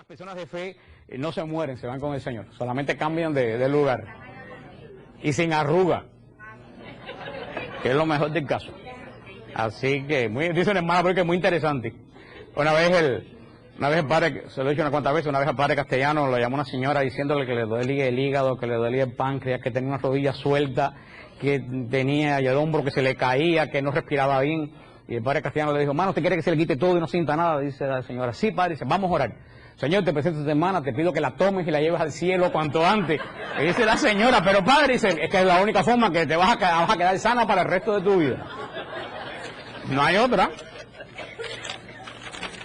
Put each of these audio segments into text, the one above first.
Las personas de fe no se mueren, se van con el Señor, solamente cambian de lugar y sin arruga, que es lo mejor del caso. Así que, dice un hermano, porque es muy interesante. Una vez el padre, se lo he dicho unas cuantas veces, una vez el padre Castellano lo llamó una señora diciéndole que le dolía el hígado, que le dolía el páncreas, que tenía una rodilla suelta, que tenía el hombro que se le caía, que no respiraba bien. Y el padre Castellano le dijo: mano, ¿usted quiere que se le quite todo y no sienta nada? Dice la señora: sí, padre. Dice: vamos a orar. Señor, te presento esta hermana, te pido que la tomes y la lleves al cielo cuanto antes. Y dice la señora: pero padre, dice, es que es la única forma que te vas a quedar sana para el resto de tu vida. No hay otra.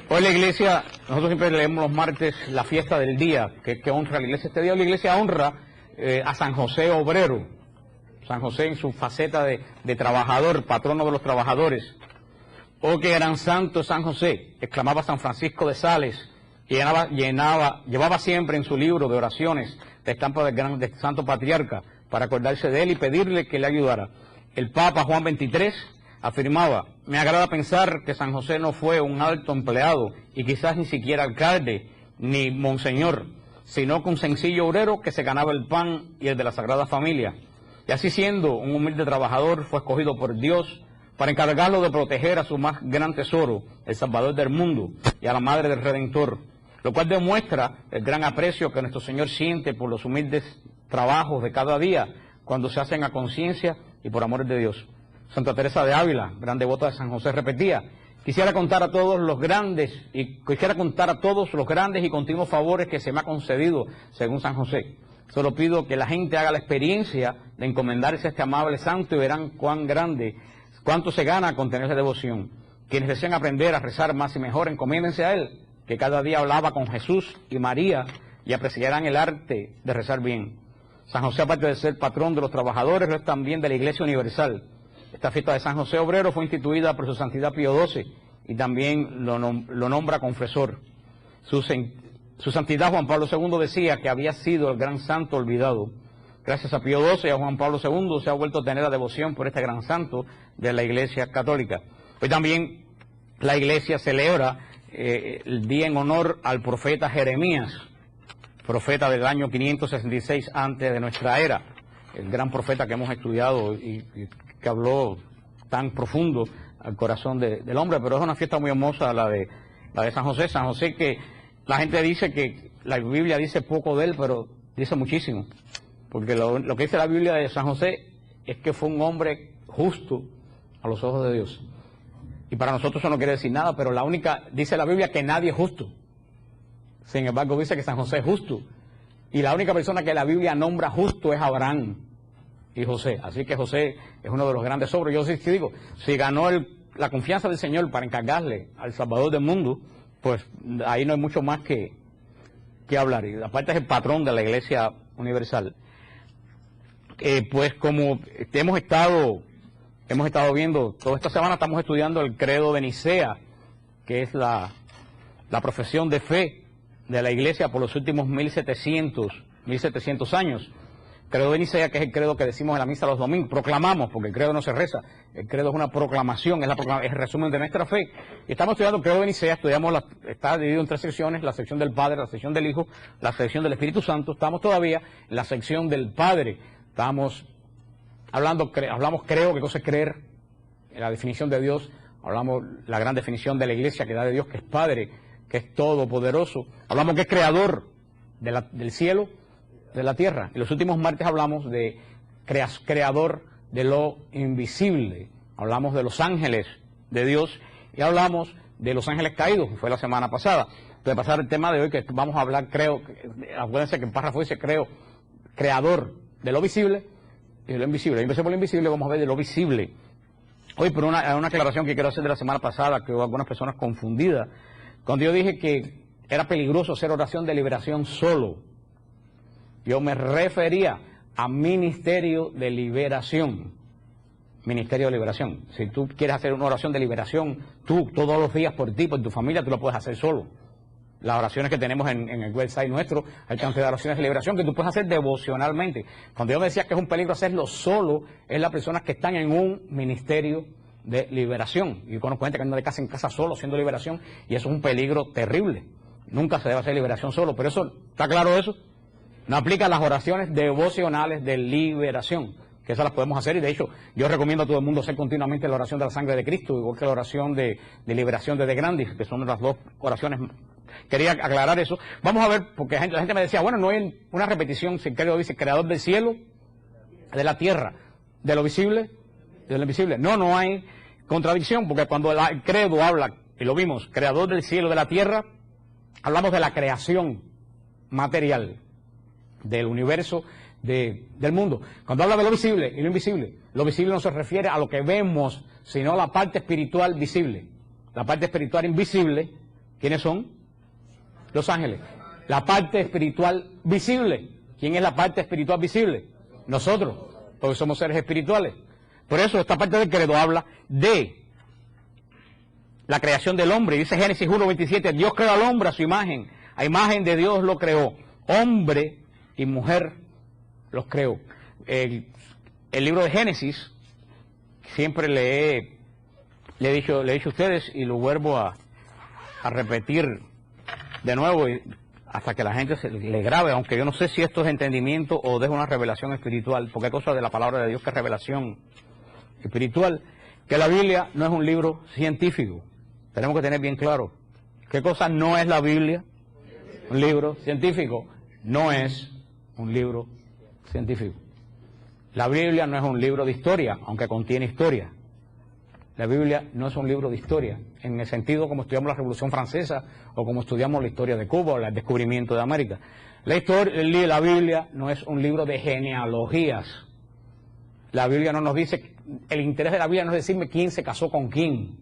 Hoy la iglesia, nosotros siempre leemos los martes la fiesta del día, que honra la iglesia. Este día la iglesia honra a San José Obrero. San José en su faceta de trabajador, patrono de los trabajadores. Oh, qué gran santo San José, exclamaba San Francisco de Sales, y llevaba siempre en su libro de oraciones la estampa del santo patriarca para acordarse de él y pedirle que le ayudara. El Papa Juan XXIII afirmaba: me agrada pensar que San José no fue un alto empleado y quizás ni siquiera alcalde ni monseñor, sino que un sencillo obrero que se ganaba el pan y el de la Sagrada Familia. Y así, siendo un humilde trabajador, fue escogido por Dios para encargarlo de proteger a su más gran tesoro, el Salvador del mundo, y a la Madre del Redentor, lo cual demuestra el gran aprecio que nuestro Señor siente por los humildes trabajos de cada día, cuando se hacen a conciencia y por amor de Dios. Santa Teresa de Ávila, gran devota de San José, repetía: quisiera contar a todos los grandes y continuos favores que se me ha concedido según San José. Solo pido que la gente haga la experiencia de encomendarse a este amable santo y verán cuánto se gana con tener esa devoción. Quienes desean aprender a rezar más y mejor, encomiéndense a él, que cada día hablaba con Jesús y María, y apreciarán el arte de rezar bien. San José, aparte de ser patrón de los trabajadores, lo es también de la Iglesia Universal. Esta fiesta de San José Obrero fue instituida por su Santidad Pío XII y también lo nombra confesor. Su Santidad Juan Pablo II decía que había sido el gran santo olvidado. Gracias a Pío XII y a Juan Pablo II se ha vuelto a tener la devoción por este gran santo de la Iglesia Católica. Hoy también la Iglesia celebra el día en honor al profeta Jeremías, profeta del año 566 antes de nuestra era, el gran profeta que hemos estudiado y que habló tan profundo al corazón del hombre. Pero es una fiesta muy hermosa la de San José. San José, que la gente dice que la Biblia dice poco de él, pero dice muchísimo. Porque lo que dice la Biblia de San José es que fue un hombre justo a los ojos de Dios. Y para nosotros eso no quiere decir nada, pero dice la Biblia que nadie es justo. Sin embargo, dice que San José es justo. Y la única persona que la Biblia nombra justo es Abraham y José. Así que José es uno de los grandes obreros. Yo sí digo, si ganó la confianza del Señor para encargarle al Salvador del mundo, pues ahí no hay mucho más que hablar. Y aparte es el patrón de la Iglesia Universal. Pues como hemos estado viendo, toda esta semana estamos estudiando el credo de Nicea, que es la profesión de fe de la Iglesia por los últimos 1700 años. Credo de Nicea, que es el credo que decimos en la misa los domingos, proclamamos, porque el credo no se reza, el credo es una proclamación, es el resumen de nuestra fe. Y estamos estudiando el credo de Nicea, está dividido en 3 secciones: la sección del Padre, la sección del Hijo, la sección del Espíritu Santo. Estamos todavía en la sección del Padre. Hablamos, creo, qué cosa es creer, la definición de Dios. Hablamos la gran definición de la Iglesia que da de Dios, que es Padre, que es todopoderoso. Hablamos que es creador del cielo, de la tierra. Y los últimos martes hablamos de creador de lo invisible. Hablamos de los ángeles de Dios y hablamos de los ángeles caídos, fue la semana pasada. Entonces, pasar el tema de hoy, que vamos a hablar, acuérdense que el párrafo dice creador de lo visible y de lo invisible. Y empecé por lo invisible, vamos a ver de lo visible. Hoy, por una aclaración que quiero hacer de la semana pasada, que hubo algunas personas confundidas. Cuando yo dije que era peligroso hacer oración de liberación solo, yo me refería a ministerio de liberación. Ministerio de liberación. Si tú quieres hacer una oración de liberación, tú, todos los días por ti, por tu familia, tú lo puedes hacer solo. Las oraciones que tenemos en el website nuestro, hay cantidad de oraciones de liberación que tú puedes hacer devocionalmente. Cuando yo me decía que es un peligro hacerlo solo, es las personas que están en un ministerio de liberación. Y yo conozco gente que anda de casa en casa solo haciendo liberación, y eso es un peligro terrible. Nunca se debe hacer liberación solo, pero eso, ¿está claro eso? No aplica a las oraciones devocionales de liberación, que esas las podemos hacer, y de hecho yo recomiendo a todo el mundo hacer continuamente la oración de la sangre de Cristo, igual que la oración de liberación de Grandis, que son las dos oraciones. Quería aclarar eso. Vamos a ver, porque la gente me decía, bueno, no hay una repetición, si el credo dice creador del cielo, de la tierra, de lo visible, de lo invisible. No hay contradicción, porque cuando el credo habla, y lo vimos, creador del cielo, de la tierra, hablamos de la creación material, del universo, del mundo. Cuando habla de lo visible y lo invisible no se refiere a lo que vemos, sino a la parte espiritual visible. La parte espiritual invisible, ¿quiénes son? Los ángeles. La parte espiritual visible, ¿quién es la parte espiritual visible? Nosotros, porque somos seres espirituales. Por eso esta parte del credo habla de la creación del hombre. Dice Génesis 1:27, Dios creó al hombre a su imagen. A imagen de Dios lo creó. Hombre y mujer los creó. El libro de Génesis, siempre le he dicho a ustedes, y lo vuelvo a repetir de nuevo, hasta que la gente se le grabe, aunque yo no sé si esto es entendimiento o es una revelación espiritual, porque hay cosas de la palabra de Dios que es revelación espiritual, que la Biblia no es un libro científico. Tenemos que tener bien claro qué cosa no es la Biblia. Un libro científico no es un libro científico. La Biblia no es un libro de historia, aunque contiene historia. La Biblia no es un libro de historia, en el sentido como estudiamos la Revolución Francesa o como estudiamos la historia de Cuba o el descubrimiento de América. La Biblia no es un libro de genealogías. La Biblia no nos dice, el interés de la Biblia no es decirme quién se casó con quién.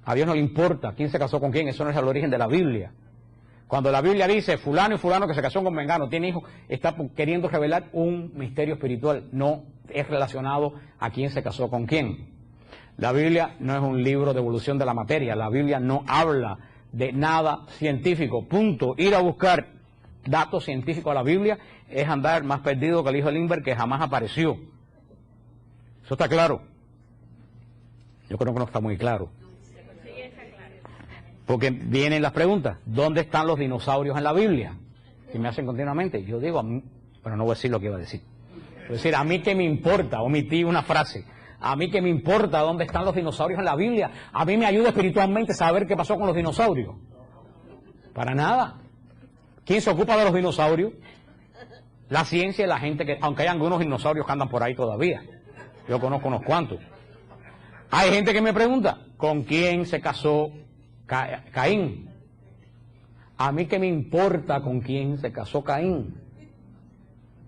A Dios no le importa quién se casó con quién, eso no es el origen de la Biblia. Cuando la Biblia dice fulano y fulano que se casó con mengano, tiene hijos, está queriendo revelar un misterio espiritual, no es relacionado a quién se casó con quién. La Biblia no es un libro de evolución de la materia, la Biblia no habla de nada científico, punto. Ir a buscar datos científicos a la Biblia es andar más perdido que el hijo de Lindbergh, que jamás apareció. Eso está claro. Yo creo que no está muy claro. Porque vienen las preguntas, ¿dónde están los dinosaurios en la Biblia? Que me hacen continuamente. Yo digo, pero no voy a decir lo que iba a decir. Es decir, a mí que me importa, omití una frase. A mí que me importa dónde están los dinosaurios en la Biblia. A mí me ayuda espiritualmente saber qué pasó con los dinosaurios. Para nada. ¿Quién se ocupa de los dinosaurios? La ciencia y la gente que, aunque hay algunos dinosaurios que andan por ahí todavía. Yo conozco unos cuantos. Hay gente que me pregunta, ¿con quién se casó Caín? A mí que me importa con quién se casó Caín.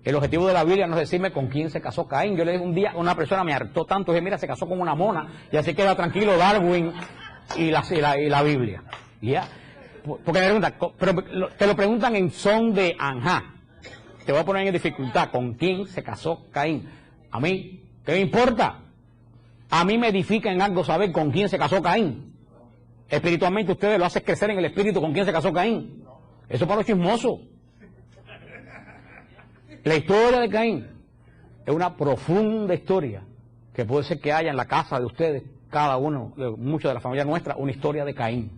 El objetivo de la Biblia no es decirme con quién se casó Caín. Yo le dije un día a una persona, me hartó tanto, dije, mira, se casó con una mona, y así queda tranquilo Darwin y la Biblia. ¿Ya? Porque me preguntan, pero te lo preguntan en son de anjá. Te voy a poner en dificultad, ¿con quién se casó Caín? A mí, ¿qué me importa? A mí me edifica en algo saber con quién se casó Caín. Espiritualmente ustedes lo hacen crecer en el espíritu con quién se casó Caín. Eso para los chismosos. La historia de Caín es una profunda historia que puede ser que haya en la casa de ustedes, cada uno, muchos de la familia nuestra, una historia de Caín.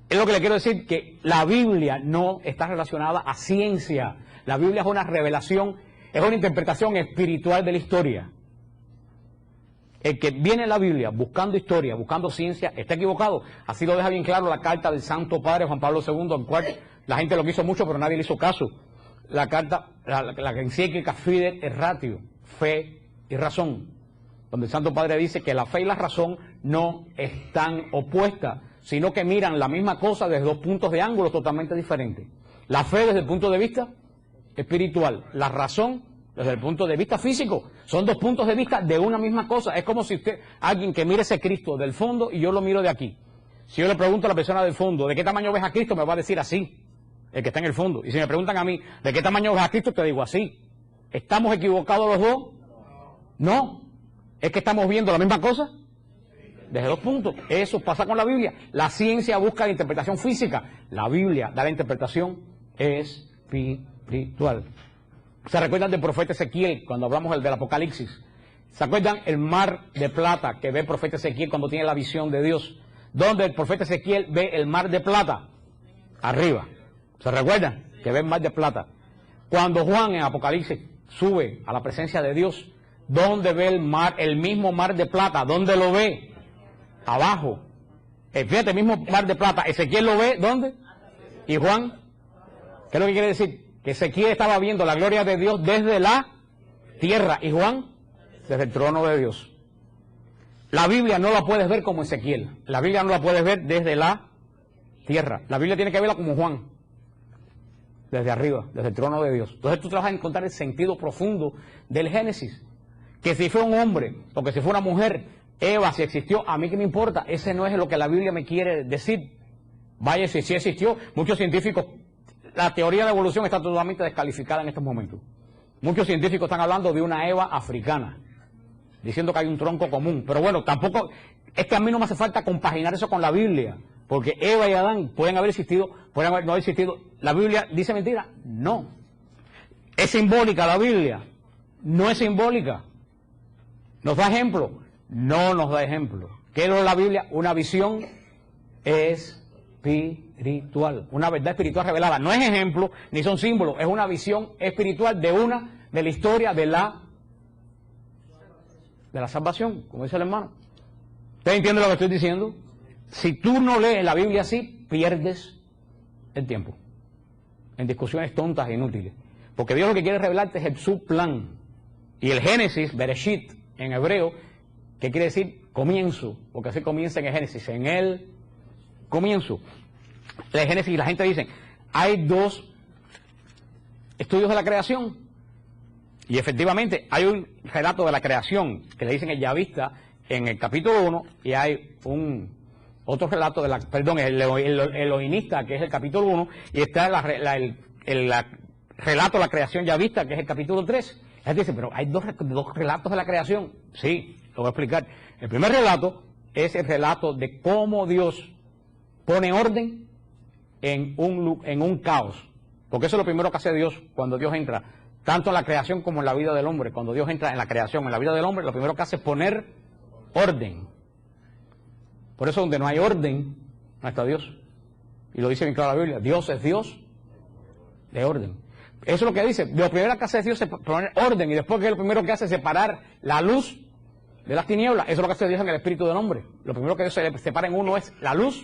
Es lo que le quiero decir, que la Biblia no está relacionada a ciencia. La Biblia es una revelación, es una interpretación espiritual de la historia. El que viene en la Biblia buscando historia, buscando ciencia, está equivocado. Así lo deja bien claro la carta del Santo Padre Juan Pablo II, en cual la gente lo quiso mucho, pero nadie le hizo caso. La carta, la encíclica Fides et Ratio, fe y razón, donde el Santo Padre dice que la fe y la razón no están opuestas, sino que miran la misma cosa desde dos puntos de ángulo totalmente diferentes. La fe desde el punto de vista espiritual, la razón desde el punto de vista físico. Son dos puntos de vista de una misma cosa. Es como si alguien que mire ese Cristo del fondo y yo lo miro de aquí. Si yo le pregunto a la persona del fondo, ¿de qué tamaño ves a Cristo? Me va a decir así, el que está en el fondo. Y si me preguntan a mí, ¿de qué tamaño ves a Cristo? Te digo así. ¿Estamos equivocados los dos? No. ¿Es que estamos viendo la misma cosa? Desde dos puntos. Eso pasa con la Biblia. La ciencia busca la interpretación física. La Biblia da la interpretación espiritual. ¿Se recuerdan del profeta Ezequiel cuando hablamos del Apocalipsis? ¿Se acuerdan el mar de plata que ve el profeta Ezequiel cuando tiene la visión de Dios? donde el profeta Ezequiel ve el mar de plata, arriba. ¿Se recuerdan? Que ve el mar de plata. Cuando Juan en Apocalipsis sube a la presencia de Dios, ¿dónde ve el mar, el mismo mar de plata? ¿Dónde lo ve? Abajo. Fíjate, el mismo mar de plata. Ezequiel lo ve, ¿dónde? ¿Y Juan? ¿Qué es lo que quiere decir? Que Ezequiel estaba viendo la gloria de Dios desde la tierra. ¿Y Juan? Desde el trono de Dios. La Biblia no la puedes ver como Ezequiel. La Biblia no la puedes ver desde la tierra. La Biblia tiene que verla como Juan. Desde arriba, desde el trono de Dios. Entonces tú te vas a encontrar el sentido profundo del Génesis. Que si fue un hombre o que si fue una mujer, Eva, si existió, a mí qué me importa. Ese no es lo que la Biblia me quiere decir. Vaya, si sí existió. Muchos científicos, la teoría de la evolución está totalmente descalificada en estos momentos. Muchos científicos están hablando de una Eva africana, diciendo que hay un tronco común. Pero bueno, tampoco, es que a mí no me hace falta compaginar eso con la Biblia. Porque Eva y Adán pueden haber existido, pueden no haber existido. ¿La Biblia dice mentira? No. ¿Es simbólica la Biblia? No es simbólica. ¿Nos da ejemplo? No nos da ejemplo. ¿Qué es la Biblia? Una visión espiritual. Una verdad espiritual revelada. No es ejemplo, ni son símbolos. Es una visión espiritual de la historia de la salvación, como dice el hermano. ¿Usted entiende lo que estoy diciendo? Si tú no lees la Biblia así, pierdes el tiempo en discusiones tontas e inútiles. Porque Dios lo que quiere revelarte es su plan. Y el Génesis, Bereshit, en hebreo, que quiere decir comienzo, porque así comienza en el Génesis, en el comienzo. El Génesis, y la gente dice, hay dos estudios de la creación. Y efectivamente, hay un relato de la creación, que le dicen el Yavista, en el capítulo 1, y hay otro relato de el elohinista, que es el capítulo 1, y está el relato de la creación yavista, que es el capítulo 3. Él dice, pero hay dos relatos de la creación. Sí, lo voy a explicar. El primer relato es el relato de cómo Dios pone orden en un caos. Porque eso es lo primero que hace Dios cuando Dios entra, tanto en la creación como en la vida del hombre. Cuando Dios entra en la creación, en la vida del hombre, lo primero que hace es poner orden. Por eso donde no hay orden, no está Dios. Y lo dice bien claro la Biblia, Dios es Dios de orden. Eso es lo que dice, lo primero que hace Dios es poner orden, y después que lo primero que hace es separar la luz de las tinieblas. Eso es lo que hace Dios en el espíritu del hombre. Lo primero que Dios se separa en uno es la luz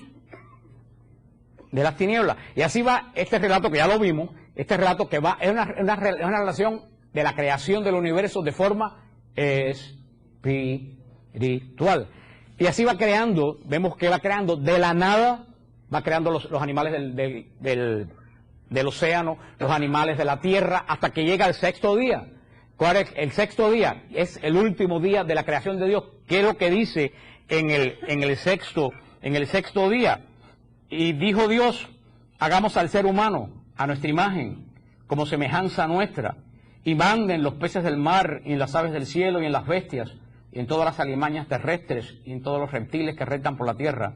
de las tinieblas. Y así va este relato que ya lo vimos, este relato que va, es una relación de la creación del universo de forma espiritual. Y así va creando, vemos que va creando de la nada, va creando los animales del océano, los animales de la tierra, hasta que llega el sexto día. ¿Cuál es el sexto día? Es el último día de la creación de Dios. ¿Qué es lo que dice en el sexto día? Y dijo Dios, hagamos al ser humano a nuestra imagen, como semejanza nuestra, y manden los peces del mar, y en las aves del cielo, y en las bestias, y en todas las alimañas terrestres, y en todos los reptiles que reptan por la tierra.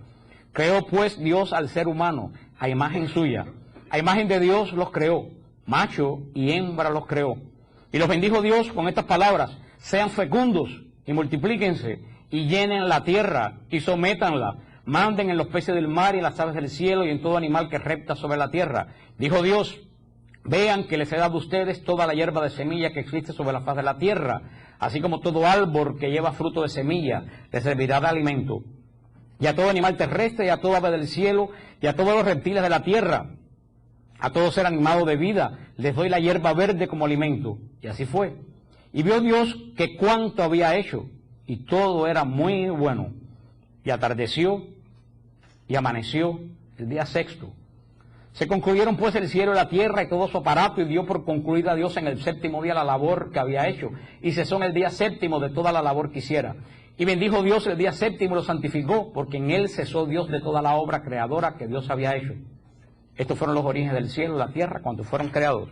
Creó pues Dios al ser humano, a imagen suya. A imagen de Dios los creó, macho y hembra los creó. Y los bendijo Dios con estas palabras, sean fecundos y multiplíquense, y llenen la tierra y sométanla. Manden en los peces del mar y en las aves del cielo y en todo animal que repta sobre la tierra. Dijo Dios, vean que les he dado a ustedes toda la hierba de semilla que existe sobre la faz de la tierra, así como todo árbol que lleva fruto de semilla, les servirá de alimento. Y a todo animal terrestre, y a toda ave del cielo, y a todos los reptiles de la tierra, a todo ser animado de vida, les doy la hierba verde como alimento. Y así fue. Y vio Dios que cuanto había hecho, y todo era muy bueno. Y atardeció, y amaneció el día sexto. Se concluyeron pues el cielo y la tierra y todo su aparato, y dio por concluida Dios en el séptimo día la labor que había hecho, y cesó en el día séptimo de toda la labor que hiciera. Y bendijo Dios el día séptimo y lo santificó, porque en él cesó Dios de toda la obra creadora que Dios había hecho. Estos fueron los orígenes del cielo y la tierra cuando fueron creados.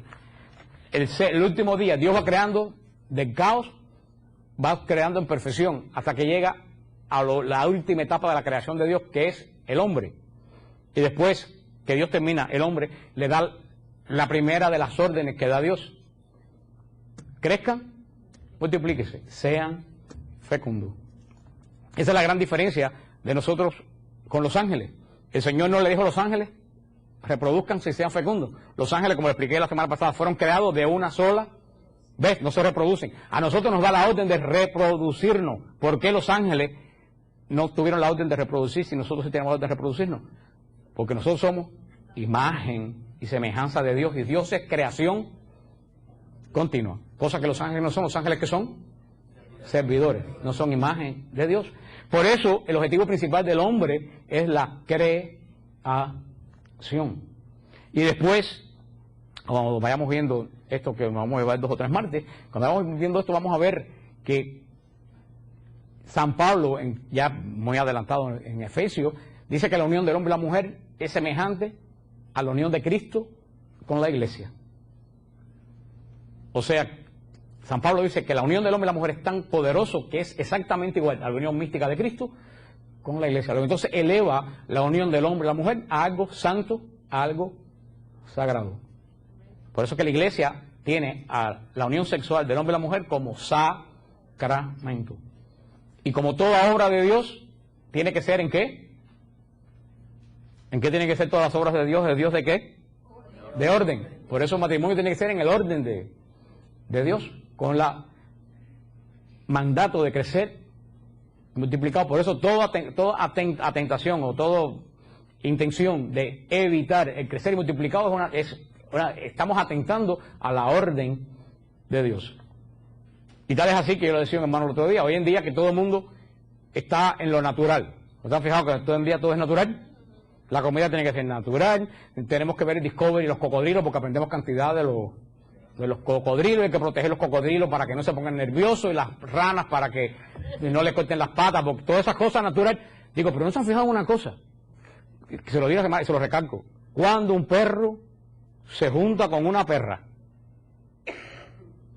El último día Dios va creando del caos, va creando en perfección, hasta que llega a la última etapa de la creación de Dios, que es el hombre. Y después que Dios termina, el hombre le da la primera de las órdenes que da Dios. Crezcan, multiplíquense, sean fecundos. Esa es la gran diferencia de nosotros con los ángeles. El Señor no le dijo a los ángeles, reproduzcanse y sean fecundos. Los ángeles, como le expliqué la semana pasada, fueron creados de una sola vez, no se reproducen. A nosotros nos da la orden de reproducirnos. ¿Por qué los ángeles no tuvieron la orden de reproducirse y nosotros sí tenemos la orden de reproducirnos? Porque nosotros somos imagen y semejanza de Dios, y Dios es creación continua, cosa que los ángeles no son. Los ángeles, que son servidores, no son imagen de Dios. Por eso el objetivo principal del hombre es la creación. Y después, cuando vayamos viendo esto, que vamos a llevar 2 o 3 martes, cuando vayamos viendo esto vamos a ver que San Pablo, ya muy adelantado en Efesios, dice que la unión del hombre y la mujer es semejante a la unión de Cristo con la iglesia. O sea, San Pablo dice que la unión del hombre y la mujer es tan poderoso que es exactamente igual a la unión mística de Cristo con la iglesia. Entonces eleva la unión del hombre y la mujer a algo santo, a algo sagrado. Por eso que la iglesia tiene a la unión sexual del hombre y la mujer como sacramento. Y como toda obra de Dios, tiene que ser ¿en qué? ¿En qué tienen que ser todas las obras de Dios? ¿De Dios de qué? De orden. Por eso el matrimonio tiene que ser en el orden de Dios, con la mandato de crecer multiplicado. Por eso toda atentación o toda intención de evitar el crecer y multiplicado estamos atentando a la orden de Dios. Y tal es así que yo lo decía, hermano, el otro día, hoy en día que todo el mundo está en lo natural. ¿No te has fijado que hoy en día todo es natural? La comida tiene que ser natural, tenemos que ver el Discovery y los cocodrilos porque aprendemos cantidad de los cocodrilos, hay que proteger los cocodrilos para que no se pongan nerviosos, y las ranas para que no les corten las patas, porque todas esas cosas naturales. Digo, pero no se han fijado en una cosa, que se lo digo y se lo recalco. Cuando un perro se junta con una perra,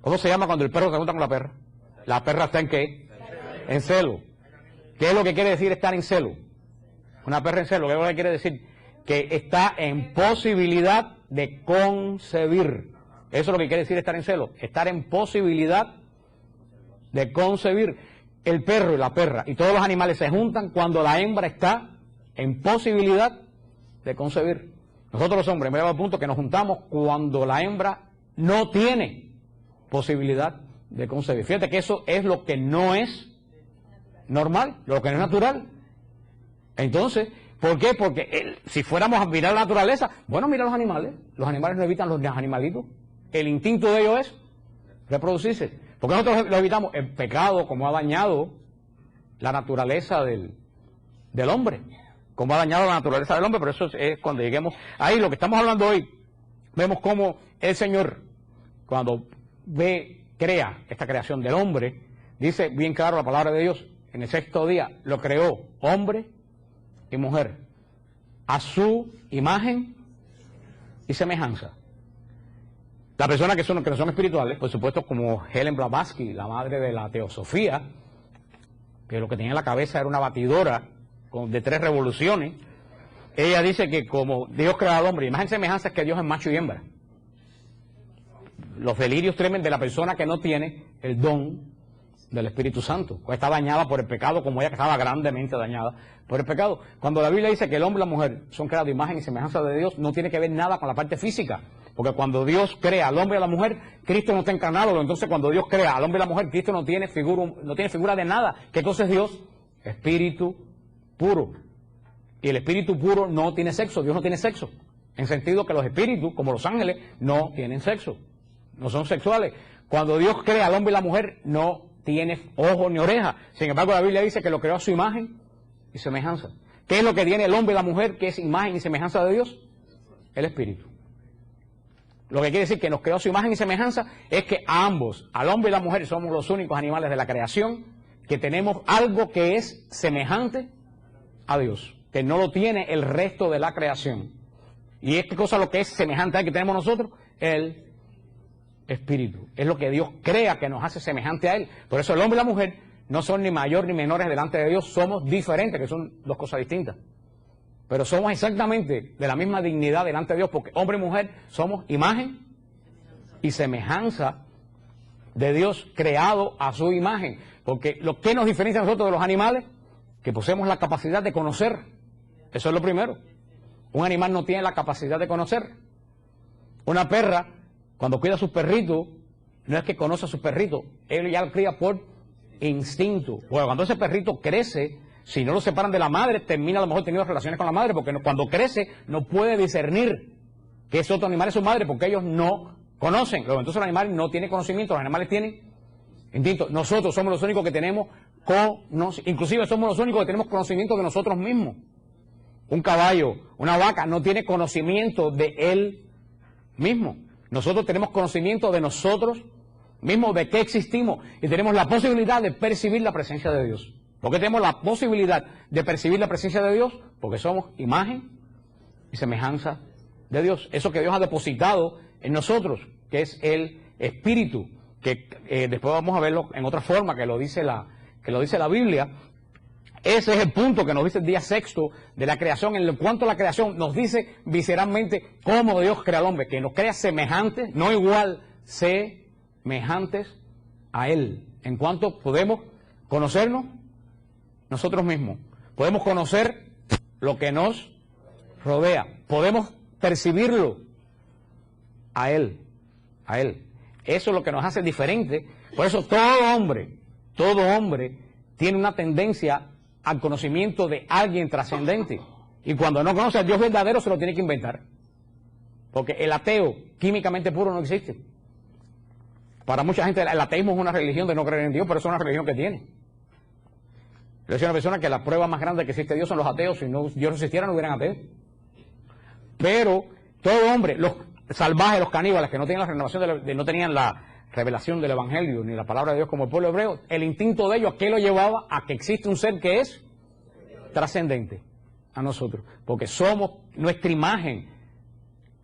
¿cómo se llama cuando el perro se junta con la perra? La perra está ¿en qué? En celo. ¿Qué es lo que quiere decir estar en celo? Una perra en celo, ¿qué es lo que quiere decir? Que está en posibilidad de concebir. Eso es lo que quiere decir estar en celo, estar en posibilidad de concebir. El perro y la perra y todos los animales se juntan cuando la hembra está en posibilidad de concebir. Nosotros los hombres, me lleva al punto que nos juntamos cuando la hembra no tiene posibilidad de concebir. Fíjate que eso es lo que no es normal, lo que no es natural. Entonces, ¿por qué? Porque si fuéramos a mirar la naturaleza, bueno, mira los animales no evitan los animalitos. El instinto de ellos es reproducirse. ¿Por qué nosotros lo evitamos? El pecado, como ha dañado la naturaleza del hombre. Como ha dañado la naturaleza del hombre, pero eso es cuando lleguemos ahí. Lo que estamos hablando hoy, vemos cómo el Señor, cuando crea esta creación del hombre, dice bien claro la palabra de Dios, en el 6º día lo creó hombre y mujer, a su imagen y semejanza. Las personas que no son espirituales, por supuesto, como Helen Blavatsky, la madre de la teosofía, que lo que tenía en la cabeza era una batidora de 3 revoluciones, ella dice que como Dios crea al hombre, imagen y semejanza es que Dios es macho y hembra. Los delirios tremendos de la persona que no tiene el don del Espíritu Santo, pues está dañada por el pecado, como ella que estaba grandemente dañada por el pecado. Cuando la Biblia dice que el hombre y la mujer son creados de imagen y semejanza de Dios, no tiene que ver nada con la parte física, porque cuando Dios crea al hombre y a la mujer, Cristo no está encarnado. Entonces cuando Dios crea al hombre y a la mujer, Cristo no tiene figura de nada. ¿Qué cosa es Dios? Espíritu puro. Y el espíritu puro no tiene sexo. Dios no tiene sexo, en sentido que los espíritus, como los ángeles, no tienen sexo, no son sexuales. Cuando Dios crea al hombre y la mujer, no tiene ojo ni oreja. Sin embargo, la Biblia dice que lo creó a su imagen y semejanza. ¿Qué es lo que tiene el hombre y la mujer que es imagen y semejanza de Dios? El espíritu. Lo que quiere decir que nos creó a su imagen y semejanza es que a ambos, al hombre y la mujer, somos los únicos animales de la creación que tenemos algo que es semejante a Dios, que no lo tiene el resto de la creación. ¿Y es qué cosa lo que es semejante a que tenemos nosotros? El espíritu. Es lo que Dios crea que nos hace semejante a Él. Por eso el hombre y la mujer no son ni mayor ni menores delante de Dios, somos diferentes, que son 2 cosas distintas. Pero somos exactamente de la misma dignidad delante de Dios, porque hombre y mujer somos imagen y semejanza de Dios, creado a su imagen. Porque lo que nos diferencia a nosotros de los animales, que poseemos la capacidad de conocer Eso es lo primero. Un animal no tiene la capacidad de conocer. Una perra, cuando cuida a sus perritos, no es que conoce a sus perritos, él ya lo cría por instinto. Bueno, cuando ese perrito crece, si no lo separan de la madre, termina a lo mejor teniendo relaciones con la madre, porque cuando crece no puede discernir que ese otro animal es su madre, porque ellos no conocen. Luego, entonces el animal no tiene conocimiento, los animales tienen instinto. Nosotros somos los únicos que tenemos inclusive somos los únicos que tenemos conocimiento de nosotros mismos. Un caballo, una vaca no tiene conocimiento de él mismo. Nosotros tenemos conocimiento de nosotros mismos, de qué existimos, y tenemos la posibilidad de percibir la presencia de Dios. ¿Por qué tenemos la posibilidad de percibir la presencia de Dios? Porque somos imagen y semejanza de Dios. Eso que Dios ha depositado en nosotros, que es el Espíritu, que después vamos a verlo en otra forma, que lo dice la Biblia. Ese es el punto que nos dice el día sexto de la creación. En cuanto a la creación, nos dice visceralmente cómo Dios crea al hombre, que nos crea semejantes, no igual, semejantes a Él. En cuanto podemos conocernos nosotros mismos, podemos conocer lo que nos rodea, podemos percibirlo a Él, a Él. Eso es lo que nos hace diferente. Por eso todo hombre tiene una tendencia al conocimiento de alguien trascendente. Y cuando no conoce al Dios verdadero, se lo tiene que inventar. Porque el ateo, químicamente puro, no existe. Para mucha gente, el ateísmo es una religión de no creer en Dios, pero es una religión que tiene. Yo soy una persona que la prueba más grande que existe Dios son los ateos. Si no, Dios no existiera, no hubieran ateos. Pero todo hombre, los salvajes, los caníbales, que no tenían la renovación no tenían la revelación del Evangelio, ni la palabra de Dios como el pueblo hebreo, el instinto de ellos, ¿a qué lo llevaba? A que existe un ser que es trascendente a nosotros. Porque somos nuestra imagen,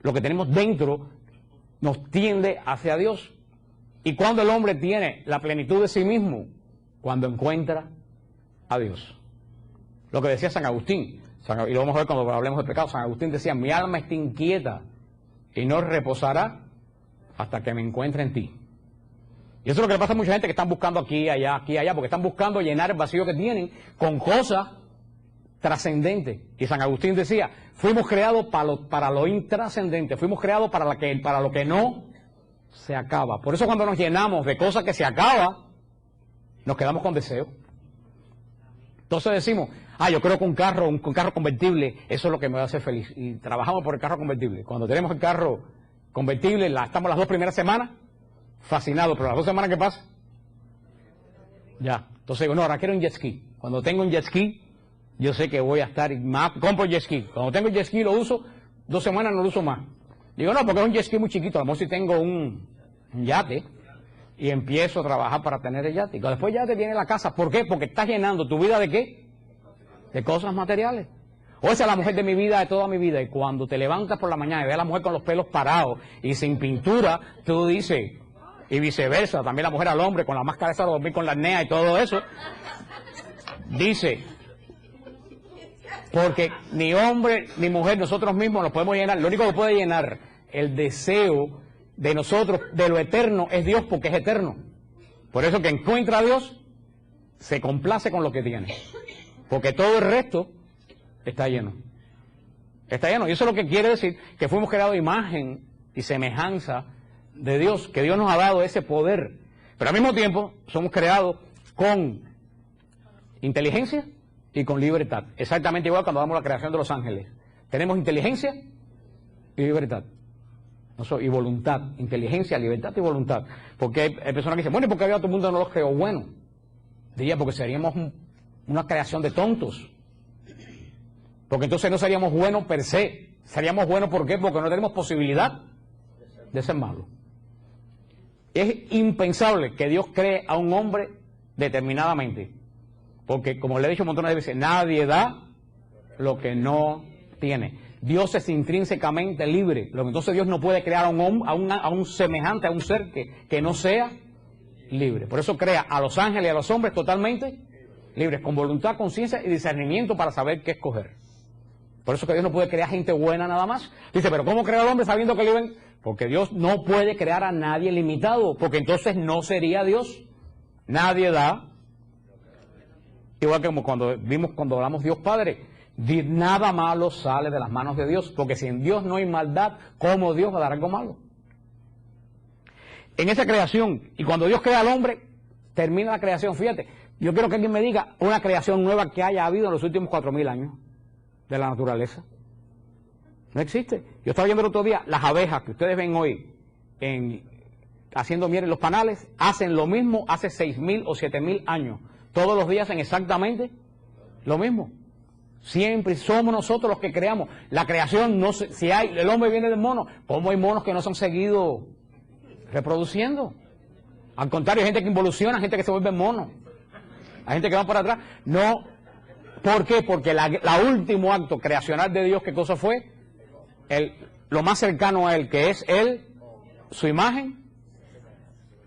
lo que tenemos dentro, nos tiende hacia Dios. Y cuando el hombre tiene la plenitud de sí mismo, cuando encuentra a Dios. Lo que decía San Agustín, y lo vamos a ver cuando hablemos de pecado. San Agustín decía: mi alma está inquieta y no reposará hasta que me encuentre en ti. Y eso es lo que le pasa a mucha gente que están buscando aquí, allá, porque están buscando llenar el vacío que tienen con cosas trascendentes. Y San Agustín decía: fuimos creados para lo intrascendente, fuimos creados para lo que no se acaba. Por eso cuando nos llenamos de cosas que se acaban, nos quedamos con deseo. Entonces decimos: yo creo que un carro convertible, eso es lo que me va a hacer feliz. Y trabajamos por el carro convertible. Cuando tenemos el carro convertible, estamos las 2 primeras semanas fascinados, pero las 2 semanas que pasan, ya. Entonces digo: no, ahora quiero un jet ski. Cuando tengo un jet ski, yo sé que voy a estar, compro el jet ski. Cuando tengo el jet ski lo uso, 2 semanas no lo uso más. Digo: no, porque es un jet ski muy chiquito, a lo mejor si tengo un yate, y empiezo a trabajar para tener el yate. Y después ya te viene la casa. ¿Por qué? Porque estás llenando tu vida ¿de qué? De cosas materiales. O esa es la mujer de mi vida, de toda mi vida. Y cuando te levantas por la mañana y ves a la mujer con los pelos parados y sin pintura, tú dices, y viceversa, también la mujer al hombre con la máscara esa de dormir con la apnea y todo eso, dice, porque ni hombre ni mujer, nosotros mismos nos podemos llenar. Lo único que puede llenar el deseo de nosotros, de lo eterno, es Dios, porque es eterno. Por eso que encuentra a Dios, se complace con lo que tiene. Porque todo el resto está lleno. Está lleno. Y eso es lo que quiere decir que fuimos creados imagen y semejanza de Dios, que Dios nos ha dado ese poder. Pero al mismo tiempo somos creados con inteligencia y con libertad. Exactamente igual cuando damos la creación de los ángeles. Tenemos inteligencia y libertad. Y voluntad, inteligencia, libertad y voluntad. Porque hay personas que dicen: bueno, ¿y por qué Dios a todo el mundo no los creó bueno? Diría: porque seríamos una creación de tontos. Porque entonces no seríamos buenos per se. Seríamos buenos, ¿por qué? Porque no tenemos posibilidad de ser malos. Es impensable que Dios cree a un hombre determinadamente. Porque, como le he dicho un montón de veces, nadie da lo que no tiene. Dios es intrínsecamente libre. Entonces Dios no puede crear a un semejante, a un ser que no sea libre. Por eso crea a los ángeles y a los hombres totalmente libres, con voluntad, conciencia y discernimiento para saber qué escoger. Por eso que Dios no puede crear gente buena nada más. Dice: pero ¿cómo crea al hombre sabiendo que libre? Porque Dios no puede crear a nadie limitado, porque entonces no sería Dios. Nadie da. Igual que como cuando hablamos Dios Padre, Nada malo sale de las manos de Dios, porque si en Dios no hay maldad, ¿cómo Dios va a dar algo malo? En esa creación, y cuando Dios crea al hombre, termina la creación. Fíjate, yo quiero que alguien me diga una creación nueva que haya habido en los últimos 4000 años de la naturaleza. No existe. Yo estaba viendo el otro día, las abejas que ustedes ven hoy haciendo miel en los panales, hacen lo mismo hace 6000 o 7000 años. Todos los días hacen exactamente lo mismo. Siempre somos nosotros los que creamos. La creación, no sé, si hay, el hombre viene del mono, ¿cómo hay monos que no se han seguido reproduciendo? Al contrario, hay gente que involuciona, gente que se vuelve mono. Hay gente que va para atrás. No. ¿Por qué? Porque la último acto creacional de Dios, ¿qué cosa fue? Lo más cercano a Él, que es Él, su imagen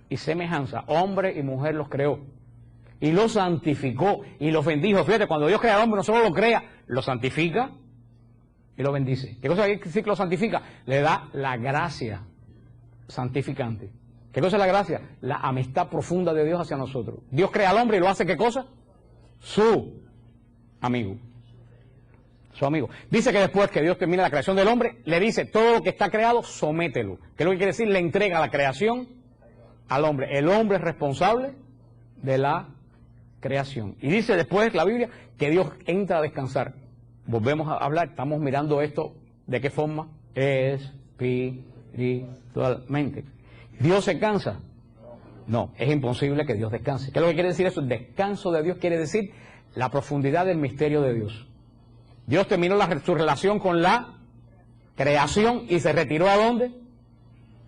y semejanza. Hombre y mujer los creó. Y los santificó y los bendijo. Fíjate, cuando Dios crea al hombre, no solo lo crea, lo santifica y lo bendice. ¿Qué cosa quiere decir que lo santifica? Le da la gracia santificante. ¿Qué cosa es la gracia? La amistad profunda de Dios hacia nosotros. Dios crea al hombre y lo hace, ¿qué cosa? Su amigo. Su amigo. Dice que después que Dios termina la creación del hombre, le dice, todo lo que está creado, somételo. ¿Qué es lo que quiere decir? Le entrega la creación al hombre. El hombre es responsable de la creación. Y dice después la Biblia que Dios entra a descansar. Volvemos a hablar, estamos mirando esto, ¿de qué forma? Espiritualmente. ¿Dios se cansa? No, es imposible que Dios descanse. ¿Qué es lo que quiere decir eso? El descanso de Dios quiere decir la profundidad del misterio de Dios. Dios terminó su relación con la creación y se retiró ¿a dónde?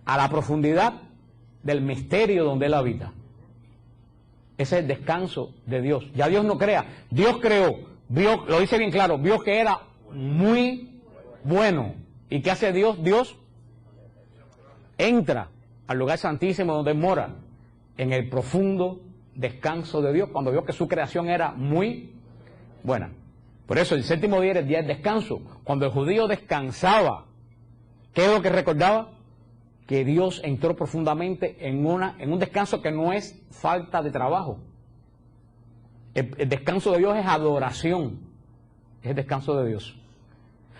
A la profundidad del misterio donde Él habita. Ese es el descanso de Dios. Ya Dios no crea. Dios creó, vio, lo dice bien claro, vio que era muy bueno. ¿Y qué hace Dios? Dios entra al lugar santísimo donde Él mora, en el profundo descanso de Dios, cuando vio que su creación era muy buena. Por eso el séptimo día era el día del descanso. Cuando el judío descansaba, ¿qué es lo que recordaba? Que Dios entró profundamente en un descanso que no es falta de trabajo. El descanso de Dios es adoración. Es el descanso de Dios.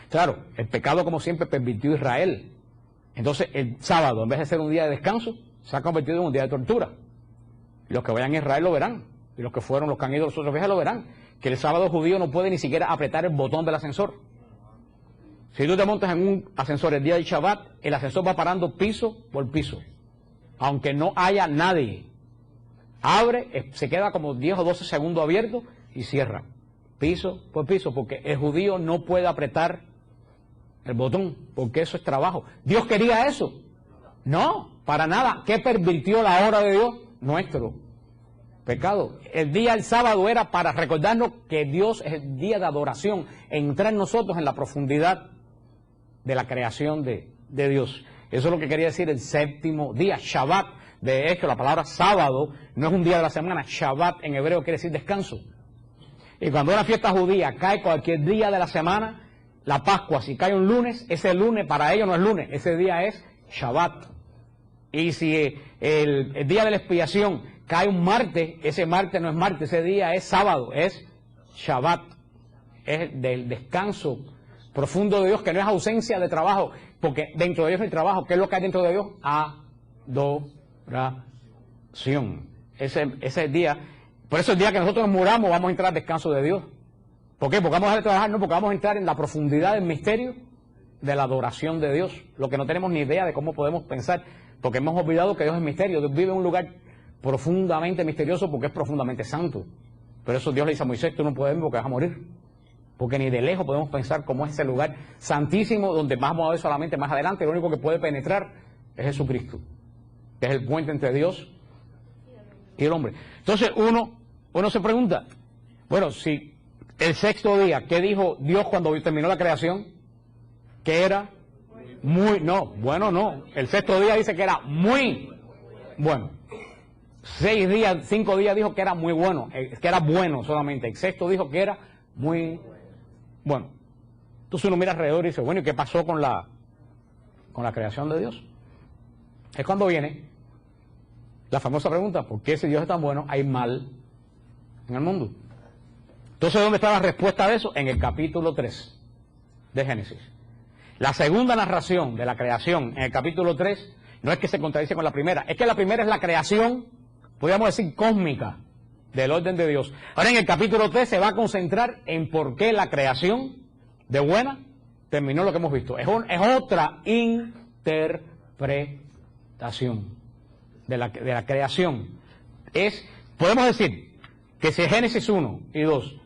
Claro, el pecado como siempre permitió Israel. Entonces el sábado, en vez de ser un día de descanso, se ha convertido en un día de tortura. Y los que vayan a Israel lo verán. Y los que fueron, los que han ido los otros viajes lo verán. Que el sábado judío no puede ni siquiera apretar el botón del ascensor. Si tú te montas en un ascensor el día del Shabbat, el ascensor va parando piso por piso. Aunque no haya nadie. Abre, se queda como 10 o 12 segundos abierto y cierra. Piso por piso, porque el judío no puede apretar el botón, porque eso es trabajo. ¿Dios quería eso? No, para nada. ¿Qué pervirtió la hora de Dios? Nuestro pecado. El día del sábado era para recordarnos que Dios es el día de adoración, entrar nosotros en la profundidad de la creación de Dios. Eso es lo que quería decir el séptimo día, Shabbat. De hecho, la palabra sábado no es un día de la semana. Shabbat en hebreo quiere decir descanso. Y cuando una fiesta judía cae cualquier día de la semana, la Pascua, si cae un lunes, ese lunes para ellos no es lunes, ese día es Shabbat. Y si el día de la expiación cae un martes, ese martes no es martes, ese día es sábado, es Shabbat. Es del descanso profundo de Dios, que no es ausencia de trabajo, porque dentro de Dios no hay trabajo. ¿Qué es lo que hay dentro de Dios? Adoración. Ese día, por eso el día que nosotros nos muramos vamos a entrar al descanso de Dios. ¿Por qué? Porque vamos a dejar de trabajar, no, porque vamos a entrar en la profundidad del misterio de la adoración de Dios, lo que no tenemos ni idea de cómo podemos pensar, porque hemos olvidado que Dios es misterio. Dios vive en un lugar profundamente misterioso porque es profundamente santo. Pero eso Dios le dice a Moisés, tú no puedes ver porque vas a morir. Porque ni de lejos podemos pensar cómo es ese lugar santísimo, donde vamos a ver solamente más adelante, lo único que puede penetrar es Jesucristo, que es el puente entre Dios y el hombre. Entonces uno se pregunta, bueno, si el sexto día, ¿qué dijo Dios cuando terminó la creación? Que era no. El sexto día dice que era muy bueno. 5 días dijo que era muy bueno, que era bueno solamente. El sexto dijo que era muy bueno. Entonces uno mira alrededor y dice, bueno, ¿y qué pasó con la creación de Dios? Es cuando viene la famosa pregunta, ¿por qué si Dios es tan bueno hay mal en el mundo? Entonces, ¿dónde está la respuesta de eso? En el capítulo 3 de Génesis. La segunda narración de la creación en el capítulo 3 no es que se contradice con la primera, es que la primera es la creación, podríamos decir, cósmica, del orden de Dios. Ahora en el capítulo 3 se va a concentrar en por qué la creación de buena terminó lo que hemos visto. Es otra interpretación de la creación. Podemos decir que si Génesis 1 y 2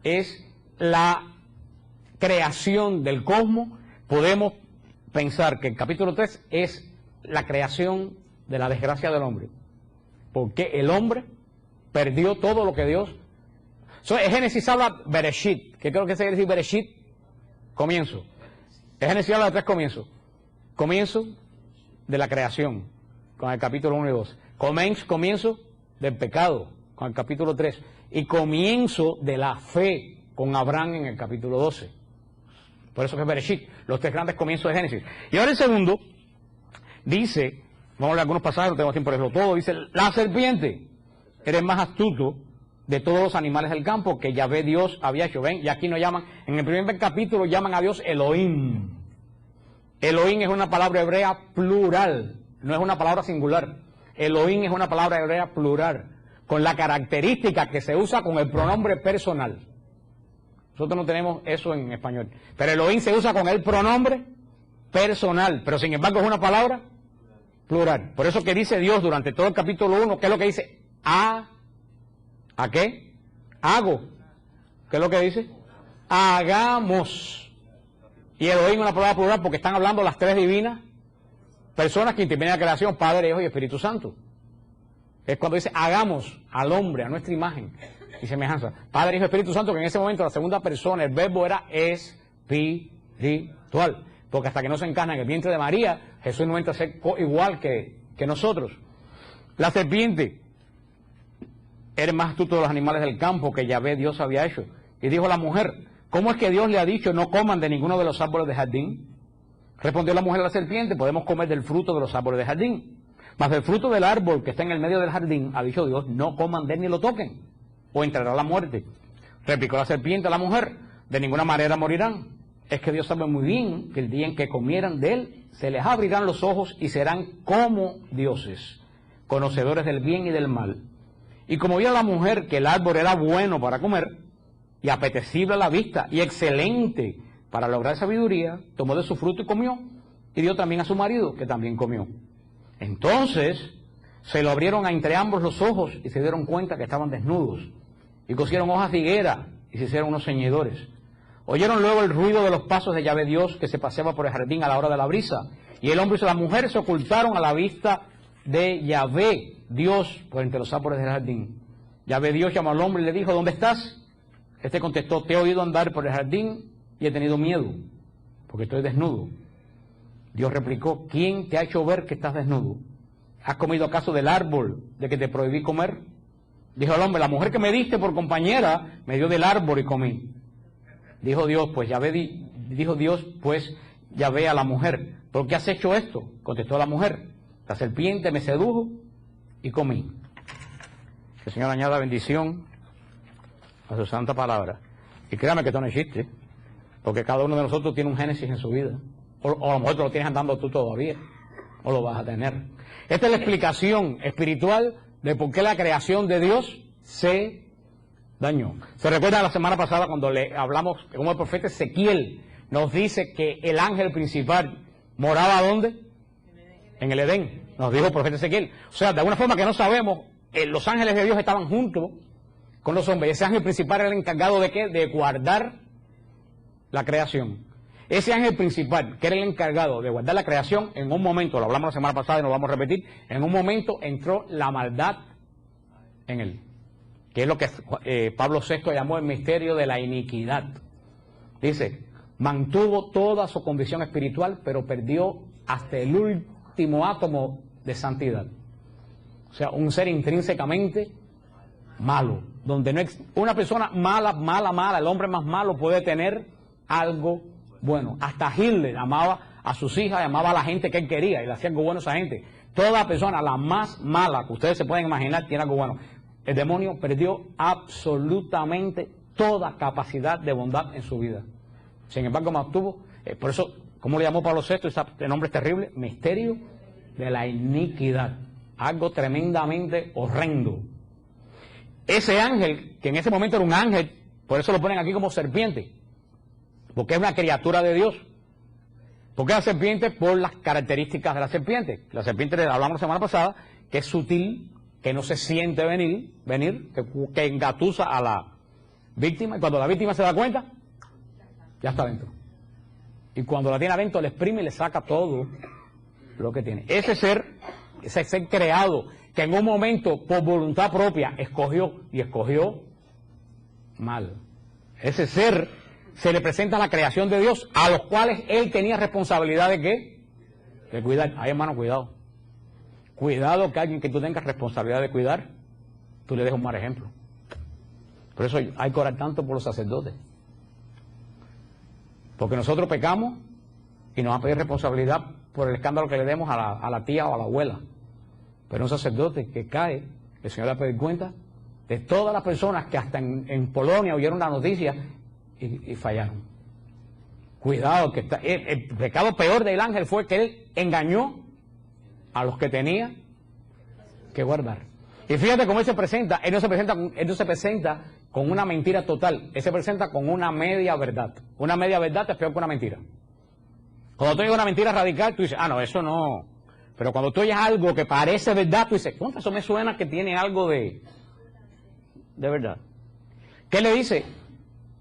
es la creación del cosmos, podemos pensar que el capítulo 3 es la creación de la desgracia del hombre. Porque el hombre perdió todo lo que Dios... En Génesis habla Bereshit, que creo que se quiere decir Bereshit, comienzo. En Génesis habla de 3 comienzos. Comienzo de la creación, con el capítulo 1 y 2. Comienzo del pecado, con el capítulo 3. Y comienzo de la fe, con Abraham en el capítulo 12. Por eso que es Bereshit, los 3 grandes comienzos de Génesis. Y ahora el segundo dice, vamos a leer algunos pasajes, no tengo tiempo de leerlo todo, dice, la serpiente, eres más astuto de todos los animales del campo que Yahvé Dios había hecho. Ven, y aquí nos llaman, en el primer capítulo llaman a Dios Elohim. Elohim es una palabra hebrea plural, no es una palabra singular. Elohim es una palabra hebrea plural, con la característica que se usa con el pronombre personal. Nosotros no tenemos eso en español. Pero Elohim se usa con el pronombre personal, pero sin embargo es una palabra plural. Por eso que dice Dios durante todo el capítulo 1, ¿qué es lo que dice? ¿A qué? Hago. ¿Qué es lo que dice? Hagamos. Y Elohim es una palabra plural porque están hablando las 3 divinas personas que intervienen en la creación, Padre, Hijo y Espíritu Santo. Es cuando dice hagamos al hombre a nuestra imagen y semejanza. Padre, Hijo y Espíritu Santo, que en ese momento la segunda persona, el verbo era espiritual. Porque hasta que no se encarna en el vientre de María, Jesús no entra a ser igual que nosotros. La serpiente, eres más astuto de los animales del campo que Yahvé Dios había hecho. Y dijo la mujer, ¿cómo es que Dios le ha dicho no coman de ninguno de los árboles del jardín? Respondió la mujer a la serpiente, podemos comer del fruto de los árboles del jardín. Mas del fruto del árbol que está en el medio del jardín, ha dicho Dios, no coman de él ni lo toquen, o entrará la muerte. Replicó la serpiente a la mujer, de ninguna manera morirán. Es que Dios sabe muy bien que el día en que comieran de él, se les abrirán los ojos y serán como dioses, conocedores del bien y del mal. Y como vio la mujer que el árbol era bueno para comer, y apetecible a la vista, y excelente para lograr sabiduría, tomó de su fruto y comió, y dio también a su marido, que también comió. Entonces se lo abrieron entre ambos los ojos, y se dieron cuenta que estaban desnudos, y cosieron hojas de higuera, y se hicieron unos ceñidores. Oyeron luego el ruido de los pasos de Yahvé Dios, que se paseaba por el jardín a la hora de la brisa, y el hombre y la mujer se ocultaron a la vista de Yahvé Dios por entre los árboles del jardín. Yahvé Dios llamó al hombre y le dijo, ¿dónde estás? Este contestó, te he oído andar por el jardín y he tenido miedo, porque estoy desnudo. Dios replicó, ¿quién te ha hecho ver que estás desnudo? ¿Has comido acaso del árbol de que te prohibí comer? Dijo el hombre, la mujer que me diste por compañera me dio del árbol y comí. Dijo Dios, pues Yahvé a la mujer, ¿por qué has hecho esto? Contestó la mujer, la serpiente me sedujo y comí. Que el Señor añada bendición a su santa palabra. Y créame que esto no existe, porque cada uno de nosotros tiene un Génesis en su vida. O a lo mejor te lo tienes andando tú todavía, o lo vas a tener. Esta es la explicación espiritual de por qué la creación de Dios se dañó. ¿Se recuerda la semana pasada cuando le hablamos como el profeta Ezequiel nos dice que el ángel principal moraba ¿dónde? En el Edén, nos dijo el profeta Ezequiel. O sea, de alguna forma que no sabemos, los ángeles de Dios estaban juntos con los hombres. Ese ángel principal era el encargado de ¿qué? De guardar la creación. Ese ángel principal, que era el encargado de guardar la creación, en un momento, lo hablamos la semana pasada y nos vamos a repetir, en un momento entró la maldad en él, que es lo que Pablo VI llamó el misterio de la iniquidad. Dice, mantuvo toda su condición espiritual, pero perdió hasta el último átomo de santidad. O sea, un ser intrínsecamente malo, donde no una persona mala, el hombre más malo puede tener algo bueno. Hasta Hitler amaba a sus hijas, amaba a la gente que él quería y le hacía algo bueno a esa gente. Toda persona, la más mala que ustedes se pueden imaginar, tiene algo bueno. El demonio perdió absolutamente toda capacidad de bondad en su vida. Sin embargo, mantuvo, por eso, ¿cómo le llamó Pablo VI? Ese nombre es terrible, misterio de la iniquidad. Algo tremendamente horrendo. Ese ángel, que en ese momento era un ángel, por eso lo ponen aquí como serpiente, porque es una criatura de Dios. ¿Por qué la serpiente? Por las características de la serpiente. La serpiente, hablamos la semana pasada, que es sutil, que no se siente venir, que engatusa a la víctima, y cuando la víctima se da cuenta, ya está adentro. Y cuando la tiene adentro, le exprime y le saca todo lo que tiene. Ese ser creado, que en un momento, por voluntad propia, escogió mal. Ese ser se le presenta a la creación de Dios, a los cuales él tenía responsabilidad de ¿qué? De cuidar. Ay, hermano, cuidado. Cuidado que alguien que tú tengas responsabilidad de cuidar, tú le dejas un mal ejemplo. Por eso hay que orar tanto por los sacerdotes. Porque nosotros pecamos y nos van a pedir responsabilidad por el escándalo que le demos a la tía o a la abuela. Pero un sacerdote que cae, el Señor le va a pedir cuenta de todas las personas que hasta en Polonia oyeron la noticia y fallaron. Cuidado, que el pecado peor del ángel fue que él engañó a los que tenía que guardar. Y fíjate cómo él se presenta. Él no se presenta con una mentira total. Él se presenta con una media verdad. Una media verdad es peor que una mentira. Cuando tú oyes una mentira radical, tú dices, no, eso no. Pero cuando tú oyes algo que parece verdad, tú dices, ¿cómo eso me suena que tiene algo de verdad? ¿Qué le dice?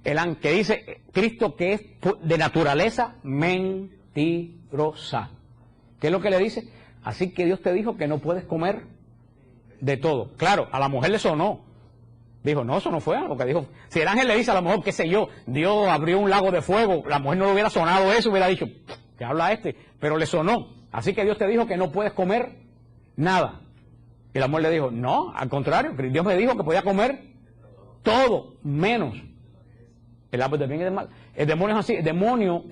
El ángel que dice Cristo, que es de naturaleza mentirosa. ¿Qué es lo que le dice? Así que Dios te dijo que no puedes comer de todo. Claro, a la mujer le sonó. Dijo, no, eso no fue algo que dijo. Si el ángel le dice a la mujer, qué sé yo, Dios abrió un lago de fuego, la mujer no le hubiera sonado eso, hubiera dicho, ¿qué habla este? Pero le sonó. Así que Dios te dijo que no puedes comer nada. Y la mujer le dijo, no, al contrario, Dios me dijo que podía comer todo, menos el árbol del bien y del mal. El demonio es así, el demonio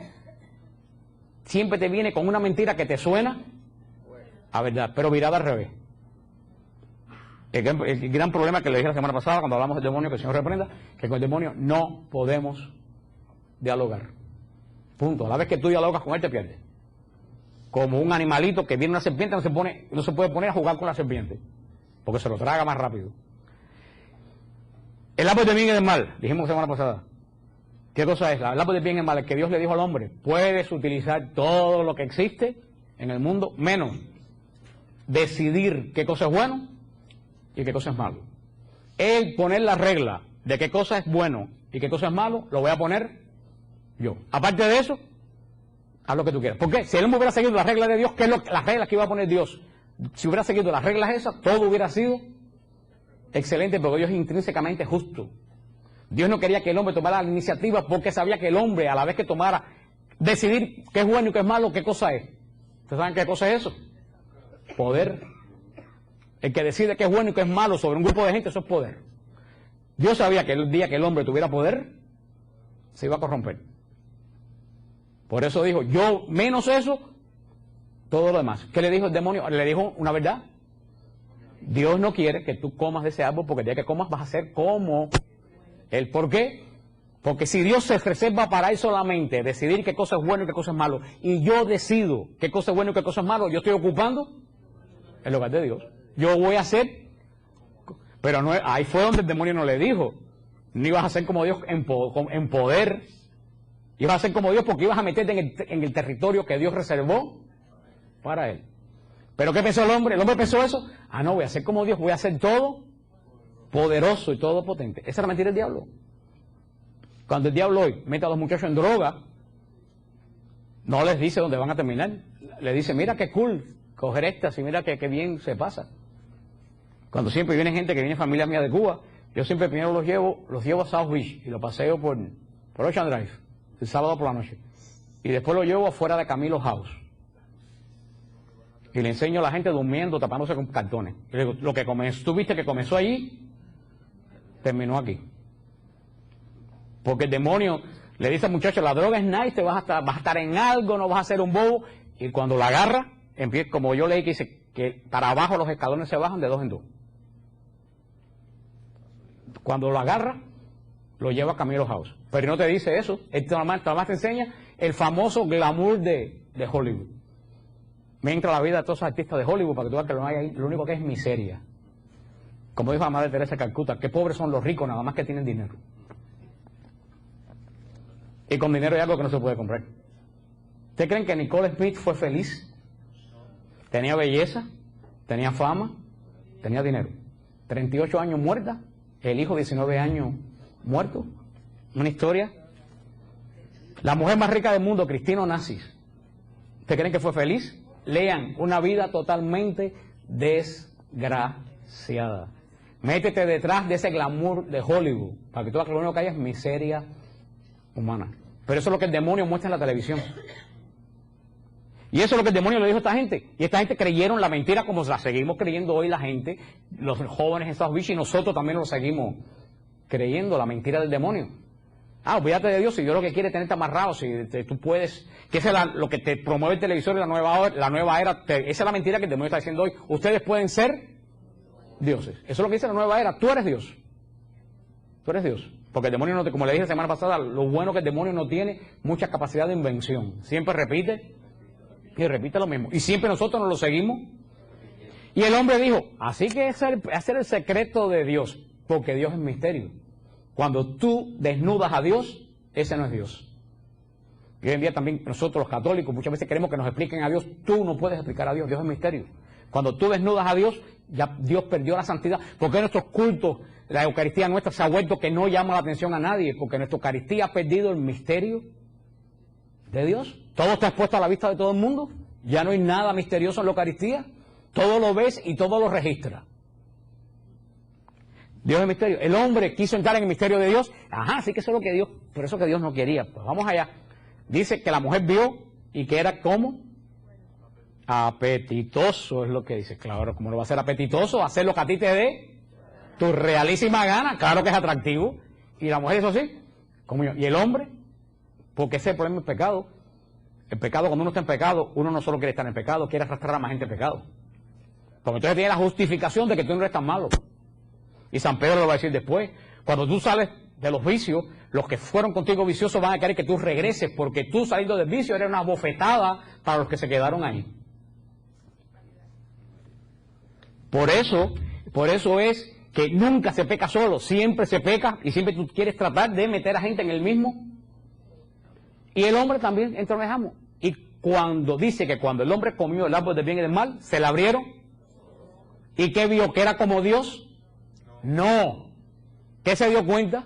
siempre te viene con una mentira que te suena a verdad, pero virada al revés. El gran problema que le dije la semana pasada cuando hablamos del demonio, que el Señor reprenda, que con el demonio no podemos dialogar. Punto. A la vez que tú dialogas con él, te pierdes. Como un animalito que viene una serpiente, no se puede poner a jugar con la serpiente, porque se lo traga más rápido. El árbol del bien y del mal, dijimos la semana pasada. ¿Qué cosa es? El árbol del bien y del mal, el que Dios le dijo al hombre, puedes utilizar todo lo que existe en el mundo, menos decidir qué cosa es bueno y qué cosa es malo. Él poner la regla de qué cosa es bueno y qué cosa es malo, lo voy a poner yo. Aparte de eso, haz lo que tú quieras. ¿Por qué? Si él no hubiera seguido las reglas de Dios, ¿qué es las reglas que iba a poner Dios? Si hubiera seguido las reglas esas, todo hubiera sido excelente, porque Dios es intrínsecamente justo. Dios no quería que el hombre tomara la iniciativa porque sabía que el hombre, a la vez que tomara, decidir qué es bueno y qué es malo, qué cosa es. ¿Ustedes saben qué cosa es eso? Poder. El que decide qué es bueno y qué es malo sobre un grupo de gente, eso es poder. Dios sabía que el día que el hombre tuviera poder, se iba a corromper. Por eso dijo, yo menos eso, todo lo demás. ¿Qué le dijo el demonio? Le dijo una verdad. Dios no quiere que tú comas de ese árbol porque el día que comas vas a ser como él. ¿Por qué? Porque si Dios se reserva para él solamente decidir qué cosa es bueno y qué cosa es malo, y yo decido qué cosa es bueno y qué cosa es malo, yo estoy ocupando el lugar de Dios. Yo voy a hacer, pero no, ahí fue donde el demonio no le dijo, no ibas a ser como Dios en poder, ibas a ser como Dios porque ibas a meterte en el territorio que Dios reservó para él. ¿Pero qué pensó el hombre? El hombre pensó eso, no, voy a ser como Dios, voy a ser todo poderoso y todo-potente. Esa es la mentira del diablo. Cuando el diablo hoy mete a los muchachos en droga, no les dice dónde van a terminar. Le dice, mira qué cool coger estas y mira qué bien se pasa. Cuando siempre viene gente que viene familia mía de Cuba, yo siempre primero los llevo a South Beach y los paseo por Ocean Drive, el sábado por la noche. Y después los llevo afuera de Camilo House. Y le enseño a la gente durmiendo, tapándose con cartones. Y le digo, lo que tú viste que comenzó allí, terminó aquí. Porque el demonio le dice al muchacho, la droga es nice, vas a estar en algo, no vas a ser un bobo. Y cuando la agarra, empieza, como yo leí que dice, que para abajo los escalones se bajan de 2 en 2. Cuando lo agarra, lo lleva a Camilo House. Pero no te dice eso, él nada más te enseña el famoso glamour de Hollywood. Me entra la vida de todos esos artistas de Hollywood para que tú veas que no hay ahí, lo único que es miseria. Como dijo la Madre Teresa de Calcuta, qué pobres son los ricos, nada más que tienen dinero. Y con dinero hay algo que no se puede comprar. ¿Ustedes creen que Nicole Smith fue feliz? Tenía belleza, tenía fama, tenía dinero. 38 años muerta, el hijo 19 años muerto. Una historia. La mujer más rica del mundo, Christine Onassis. ¿Ustedes creen que fue feliz? Lean, una vida totalmente desgraciada. Métete detrás de ese glamour de Hollywood, para que tú veas que lo único que hay es miseria humana. Pero eso es lo que el demonio muestra en la televisión. Y eso es lo que el demonio le dijo a esta gente. Y esta gente creyeron la mentira como la seguimos creyendo hoy la gente, los jóvenes en Estados Unidos, y nosotros también lo seguimos creyendo, la mentira del demonio. Olvídate de Dios, si Dios lo que quiere es tenerte amarrado, si tú puedes, que eso es lo que te promueve el televisor y la nueva era, esa es la mentira que el demonio está diciendo hoy. Ustedes pueden ser dioses. Eso es lo que dice la nueva era, tú eres Dios. Tú eres Dios. Porque el demonio no te, como le dije la semana pasada, lo bueno que el demonio no tiene mucha capacidad de invención. Siempre repite y repite lo mismo. Y siempre nosotros nos lo seguimos. Y el hombre dijo, así que hacer el secreto de Dios, porque Dios es misterio. Cuando tú desnudas a Dios, ese no es Dios. Y hoy en día también nosotros los católicos muchas veces queremos que nos expliquen a Dios. Tú no puedes explicar a Dios, Dios es misterio. Cuando tú desnudas a Dios, ya Dios perdió la santidad. Porque nuestros cultos, la Eucaristía nuestra se ha vuelto que no llama la atención a nadie, porque nuestra Eucaristía ha perdido el misterio de Dios. Todo está expuesto a la vista de todo el mundo. Ya no hay nada misterioso en la Eucaristía. Todo lo ves y todo lo registra. Dios es misterio. El hombre quiso entrar en el misterio de Dios. Sí que eso es lo que Dios, pero eso que Dios no quería. Pues vamos allá. Dice que la mujer vio y que era como apetitoso, es lo que dice. Claro, ¿cómo no va a ser apetitoso? Hacer lo que a ti te dé tu realísima gana. Claro que es atractivo. Y la mujer, eso sí, como yo. Y el hombre, porque ese es el problema del pecado. El pecado, cuando uno está en pecado, uno no solo quiere estar en pecado, quiere arrastrar a más gente en pecado. Porque entonces tiene la justificación de que tú no eres tan malo. Y San Pedro lo va a decir después. Cuando tú sales de los vicios, los que fueron contigo viciosos van a querer que tú regreses, porque tú saliendo del vicio eres una bofetada para los que se quedaron ahí. Por eso es que nunca se peca solo, siempre se peca y siempre tú quieres tratar de meter a gente en el mismo. Y el hombre también entró en el jamo. Y cuando dice que cuando el hombre comió el árbol del bien y del mal, se le abrieron. ¿Y qué vio? ¿Que era como Dios? No. ¿Qué se dio cuenta?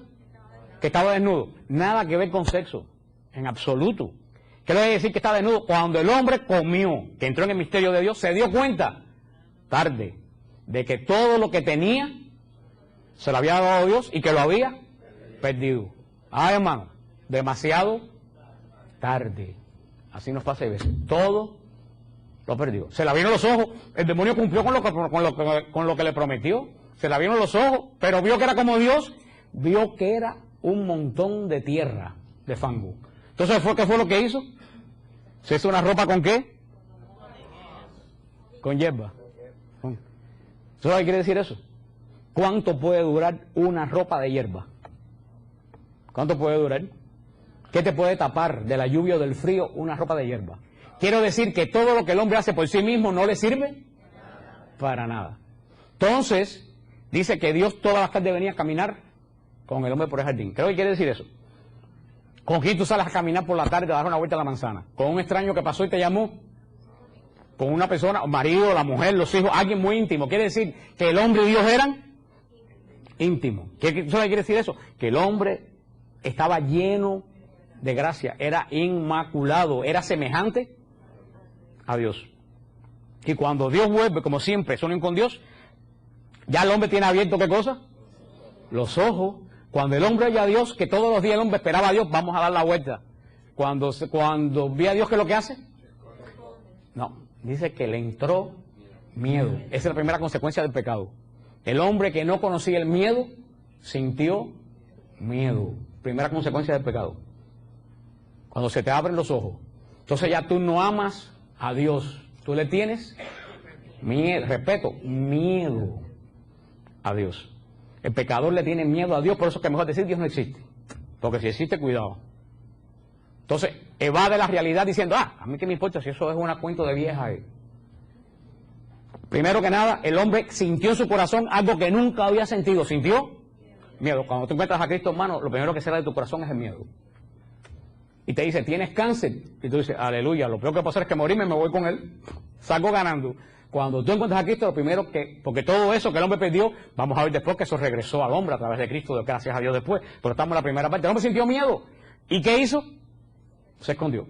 Que estaba desnudo. Nada que ver con sexo, en absoluto. ¿Qué le voy a decir que estaba desnudo? Cuando el hombre comió, que entró en el misterio de Dios, se dio cuenta, tarde, de que todo lo que tenía se lo había dado Dios y que lo había perdido. Hermano, demasiado tarde. Así nos pasa a veces. Todo lo perdió. Se le abrieron los ojos. El demonio cumplió con lo que le prometió. Se le abrieron los ojos, pero vio que era como Dios. Vio que era un montón de tierra, de fango. Entonces, ¿qué fue lo que hizo? ¿Se hizo una ropa con qué? Con hierba. ¿Sabes qué quiere decir eso? ¿Cuánto puede durar una ropa de hierba? ¿Cuánto puede durar? ¿Qué te puede tapar de la lluvia o del frío una ropa de hierba? Quiero decir que todo lo que el hombre hace por sí mismo no le sirve para nada. Entonces, dice que Dios todas las tardes venía a caminar con el hombre por el jardín. Creo que quiere decir eso. ¿Con quién tú sales a caminar por la tarde a dar una vuelta a la manzana? ¿Con un extraño que pasó y te llamó? ¿Con una persona, el marido, la mujer, los hijos, alguien muy íntimo? Quiere decir que el hombre y Dios eran íntimos. ¿Qué quiere decir eso? Que el hombre estaba lleno de gracia, era inmaculado, era semejante a Dios. Y cuando Dios vuelve, como siempre, son con Dios, ya el hombre tiene abierto ¿qué cosa? Los ojos. Cuando el hombre oye a Dios, que todos los días el hombre esperaba a Dios, vamos a dar la vuelta. Cuando ve a Dios, ¿qué es lo que hace? No, dice que le entró miedo. Esa es la primera consecuencia del pecado. El hombre que no conocía el miedo, sintió miedo. Primera consecuencia del pecado. Cuando se te abren los ojos. Entonces ya tú no amas a Dios. Tú le tienes miedo, respeto, miedo a Dios. El pecador le tiene miedo a Dios, por eso es que es mejor decir Dios no existe. Porque si existe, cuidado. Entonces, evade la realidad diciendo, a mí qué me importa si eso es una cuento de vieja. Primero que nada, el hombre sintió en su corazón algo que nunca había sentido. ¿Sintió? Miedo. Cuando tú encuentras a Cristo, hermano, lo primero que será de tu corazón es el miedo. Y te dice, ¿tienes cáncer? Y tú dices, aleluya, lo peor que puedo hacer es que morirme, me voy con él. Salgo ganando. Cuando tú encuentras a Cristo, lo primero que, porque todo eso que el hombre perdió, vamos a ver después que eso regresó al hombre a través de Cristo, gracias a Dios después. Pero estamos en la primera parte. El hombre sintió miedo. ¿Y qué hizo? Se escondió.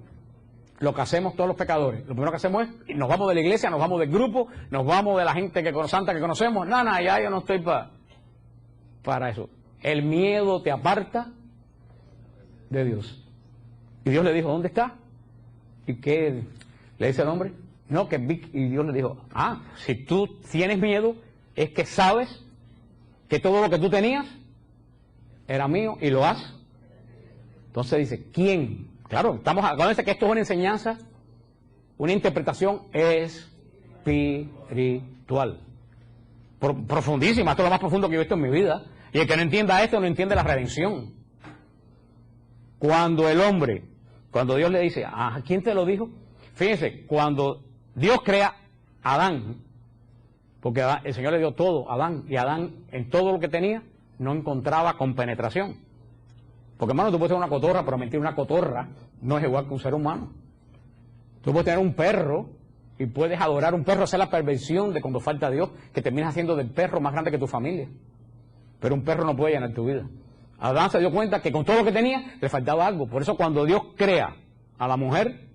Lo que hacemos todos los pecadores. Lo primero que hacemos es, nos vamos de la iglesia, nos vamos del grupo, nos vamos de la gente santa que conocemos. Nada, ya yo no estoy para eso. El miedo te aparta de Dios. Y Dios le dijo, ¿dónde está? ¿Y qué le dice el hombre? No, y Dios le dijo, si tú tienes miedo, es que sabes que todo lo que tú tenías era mío y lo has. Entonces dice, ¿quién? Claro, acuérdense que esto es una enseñanza, una interpretación espiritual. Profundísima, esto es lo más profundo que yo he visto en mi vida. Y el que no entienda esto, no entiende la redención. Cuando Dios le dice, ¿a quién te lo dijo? Fíjense, cuando Dios crea a Adán, porque el Señor le dio todo a Adán, y Adán en todo lo que tenía no encontraba compenetración. Porque hermano, tú puedes tener una cotorra, pero mentir, una cotorra no es igual que un ser humano. Tú puedes tener un perro y puedes adorar un perro, hacer la perversión de cuando falta Dios, que terminas haciendo del perro más grande que tu familia. Pero un perro no puede llenar tu vida. Adán se dio cuenta que con todo lo que tenía le faltaba algo. Por eso cuando Dios crea a la mujer,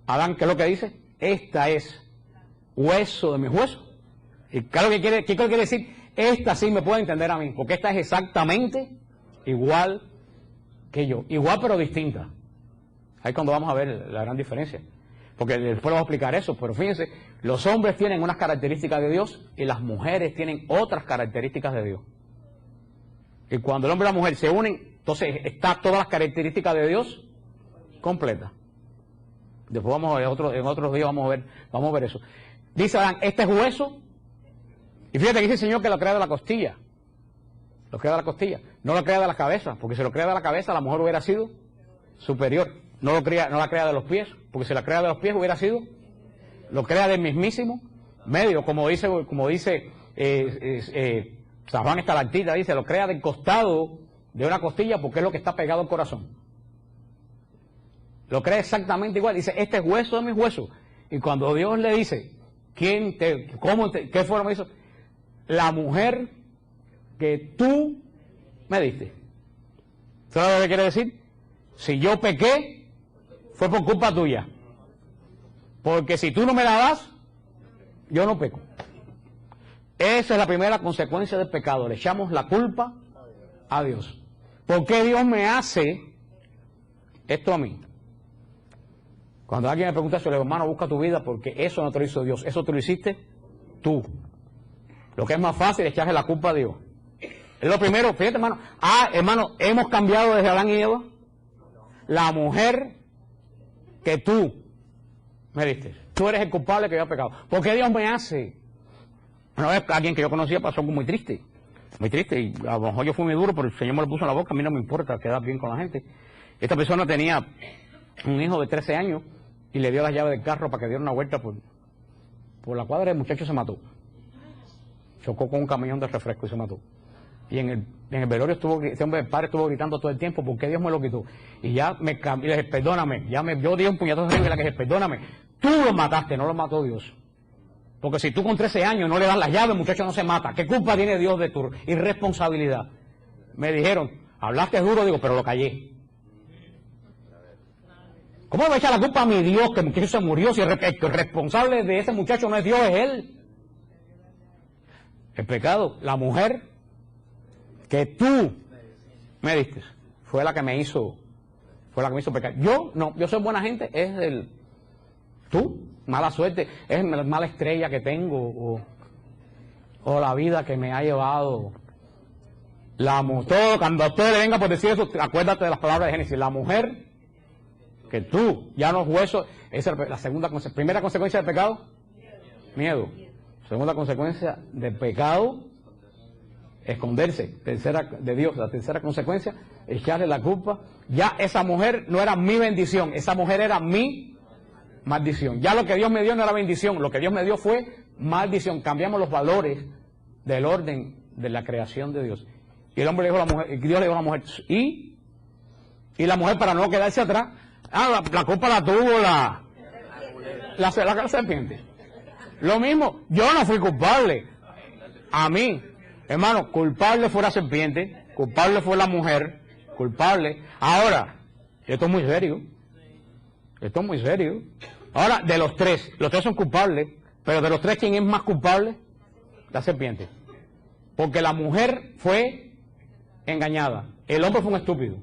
Adán, ¿qué es lo que dice? Esta es hueso de mis huesos. Y claro, ¿qué quiere decir? Esta sí me puede entender a mí, porque esta es exactamente igual que yo. Igual pero distinta. Ahí es cuando vamos a ver la gran diferencia. Porque después vamos a explicar eso. Pero fíjense, los hombres tienen unas características de Dios y las mujeres tienen otras características de Dios. Y cuando el hombre y la mujer se unen, entonces está todas las características de Dios completas. Después vamos a ver, en otros días vamos a ver eso. Dice Adán, este es hueso. Y fíjate que dice el Señor que lo crea de la costilla. Lo crea de la costilla. No lo crea de la cabeza, porque si lo crea de la cabeza, la mujer hubiera sido superior. No la crea de los pies, porque si la crea de los pies hubiera sido, lo crea del mismísimo medio, como dice San Juan Estalactita, dice, lo crea del costado de una costilla, porque es lo que está pegado al corazón. Lo crea exactamente igual. Dice, este es hueso de mis huesos. Y cuando Dios le dice, ¿qué forma hizo? La mujer que tú me diste. ¿Sabes lo que quiere decir? Si yo pequé, fue por culpa tuya. Porque si tú no me la das, yo no peco. Esa es la primera consecuencia del pecado. Le echamos la culpa a Dios. ¿Por qué Dios me hace esto a mí? Cuando alguien me pregunta, yo le digo, hermano, busca tu vida porque eso no te lo hizo Dios, eso te lo hiciste tú. Lo que es más fácil es echarle la culpa a Dios. Es lo primero, fíjate, hermano. Hermano, hemos cambiado desde Adán y Eva. La mujer que tú me diste, tú eres el culpable que había pecado. ¿Por qué Dios me hace? Una vez alguien que yo conocía pasó algo muy triste, y a lo mejor yo fui muy duro, pero el Señor me lo puso en la boca, a mí no me importa quedar bien con la gente. Esta persona tenía un hijo de 13 años y le dio las llaves del carro para que diera una vuelta por la cuadra. El muchacho se mató. Chocó con un camión de refresco y se mató. Y en el velorio el padre estuvo gritando todo el tiempo, ¿por qué Dios me lo quitó? Y ya le dije, perdóname, yo di un puñetazo arriba y le dije, perdóname, tú lo mataste, no lo mató Dios. Porque si tú con 13 años no le das las llaves, el muchacho no se mata. ¿Qué culpa tiene Dios de tu irresponsabilidad? Me dijeron, hablaste duro, digo, pero lo callé. ¿Cómo le va a echar la culpa a mi Dios que el muchacho se murió si el responsable de ese muchacho no es Dios, es él? El pecado, la mujer que tú me diste, fue la que me hizo pecar. Yo soy buena gente, es tú, mala suerte, es la mala estrella que tengo, o la vida que me ha llevado. Cuando a usted le venga por decir eso, acuérdate de las palabras de Génesis, la mujer que tú, ya no es hueso, esa es la primera consecuencia del pecado, miedo. Segunda consecuencia del pecado, esconderse. Tercera de Dios, la tercera consecuencia, echarle la culpa. Ya esa mujer no era mi bendición, esa mujer era mi maldición. Ya lo que Dios me dio no era bendición, lo que Dios me dio fue maldición. Cambiamos los valores del orden de la creación de Dios. Y el hombre le dijo a la mujer, Dios le dijo a la mujer, y la mujer, para no quedarse atrás, la culpa la tuvo la serpiente. Lo mismo, yo no fui culpable. A mí, hermano, culpable fue la serpiente, culpable fue la mujer, culpable. Ahora, esto es muy serio. Esto es muy serio. Ahora, de los tres son culpables, pero de los tres, ¿quién es más culpable? La serpiente. Porque la mujer fue engañada, el hombre fue un estúpido.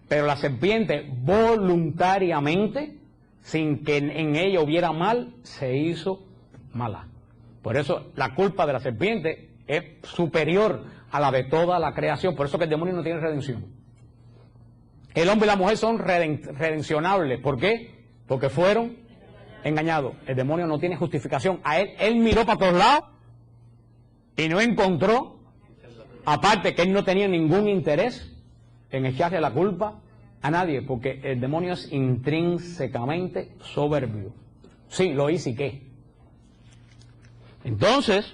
Pero la serpiente voluntariamente, sin que en ella hubiera mal, se hizo mala. Por eso la culpa de la serpiente es superior a la de toda la creación. Por eso que el demonio no tiene redención. El hombre y la mujer son redencionables. ¿Por qué? Porque fueron engañados. El demonio no tiene justificación. A él miró para todos lados y no encontró, aparte que él no tenía ningún interés en echarle la culpa a nadie, porque el demonio es intrínsecamente soberbio. Sí, lo hice y qué. Entonces,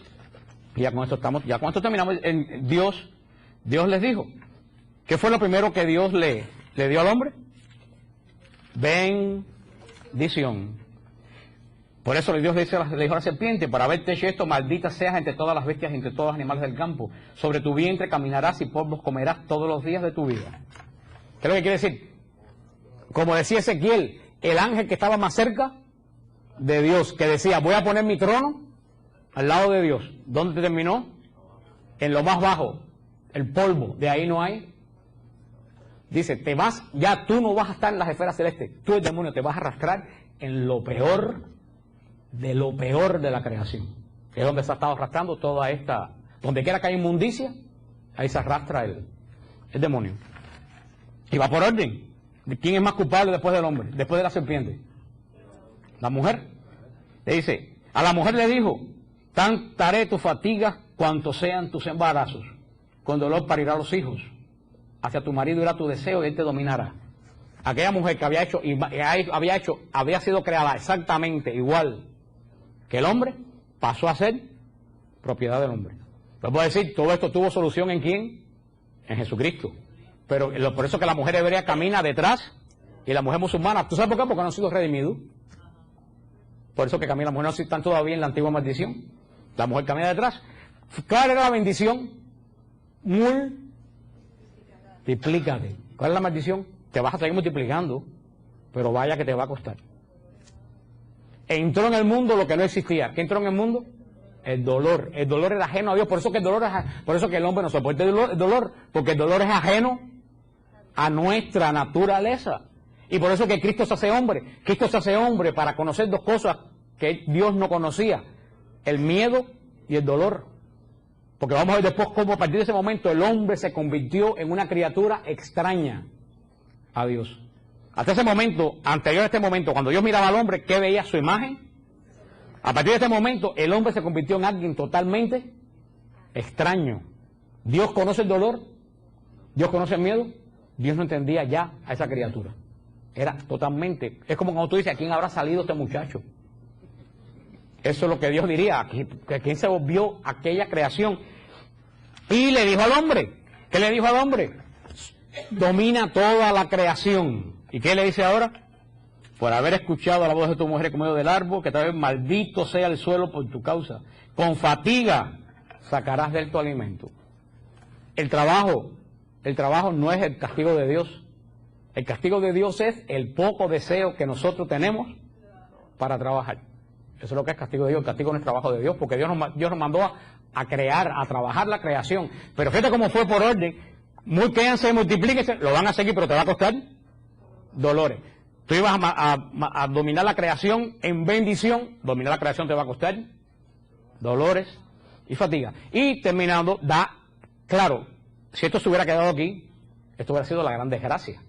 ya con esto terminamos. Dios les dijo, ¿qué fue lo primero que Dios le dio al hombre? Bendición. Por eso Dios le dijo a la serpiente, para haberte hecho esto, maldita seas entre todas las bestias y entre todos los animales del campo. Sobre tu vientre caminarás y polvos comerás todos los días de tu vida. ¿Qué es lo que quiere decir? Como decía Ezequiel, el ángel que estaba más cerca de Dios, que decía, voy a poner mi trono al lado de Dios. ¿Dónde terminó? En lo más bajo, el polvo, de ahí no hay. Dice, ya tú no vas a estar en las esferas celestes, tú el demonio te vas a arrastrar en lo peor de la creación. Que es donde se ha estado arrastrando toda esta, donde quiera que haya inmundicia, ahí se arrastra el demonio. Y va por orden. ¿Quién es más culpable después del hombre? Después de la serpiente. La mujer. Le dice, a la mujer le dijo, tantaré tus fatigas cuanto sean tus embarazos. Con dolor parirá los hijos. Hacia tu marido irá tu deseo y él te dominará. Aquella mujer que había sido creada exactamente igual que el hombre, pasó a ser propiedad del hombre. Pero puedo decir, todo esto tuvo solución ¿en quién? En Jesucristo. Pero por eso que la mujer hebrea camina detrás y la mujer musulmana, ¿tú sabes por qué? Porque no han sido redimidos. Por eso que camina la mujer, no están todavía en la antigua maldición. La mujer camina detrás. ¿Cuál era la bendición? Multiplícate. ¿Cuál es la maldición? Te vas a seguir multiplicando, pero vaya que te va a costar. Entró en el mundo lo que no existía. ¿Qué entró en el mundo? El dolor. El dolor era ajeno a Dios. Por eso que el hombre no soporta el dolor, porque el dolor es ajeno a nuestra naturaleza. Y por eso que Cristo se hace hombre. Cristo se hace hombre para conocer dos cosas que Dios no conocía: el miedo y el dolor. Porque vamos a ver después cómo a partir de ese momento el hombre se convirtió en una criatura extraña a Dios. Hasta ese momento, anterior a este momento, cuando Dios miraba al hombre, ¿qué veía? Su imagen. A partir de este momento, el hombre se convirtió en alguien totalmente extraño. Dios conoce el dolor, Dios conoce el miedo, Dios no entendía ya a esa criatura. Era totalmente, es como cuando tú dices, ¿a quién habrá salido este muchacho? Eso es lo que Dios diría, ¿a quién se volvió aquella creación? Y le dijo al hombre, ¿qué le dijo al hombre? Domina toda la creación. ¿Y qué le dice ahora? Por haber escuchado la voz de tu mujer comido del árbol, que tal vez maldito sea el suelo por tu causa. Con fatiga sacarás de él tu alimento. El trabajo no es el castigo de Dios. El castigo de Dios es el poco deseo que nosotros tenemos para trabajar. Eso es lo que es castigo de Dios. El castigo no es trabajo de Dios, porque Dios nos mandó a crear, a trabajar la creación. Pero fíjate cómo fue por orden. Créanse, multiplíquense, lo van a seguir, pero te va a costar dolores. Tú ibas a dominar la creación en bendición, dominar la creación te va a costar dolores y fatiga. Y terminando, claro, si esto se hubiera quedado aquí, esto hubiera sido la gran desgracia.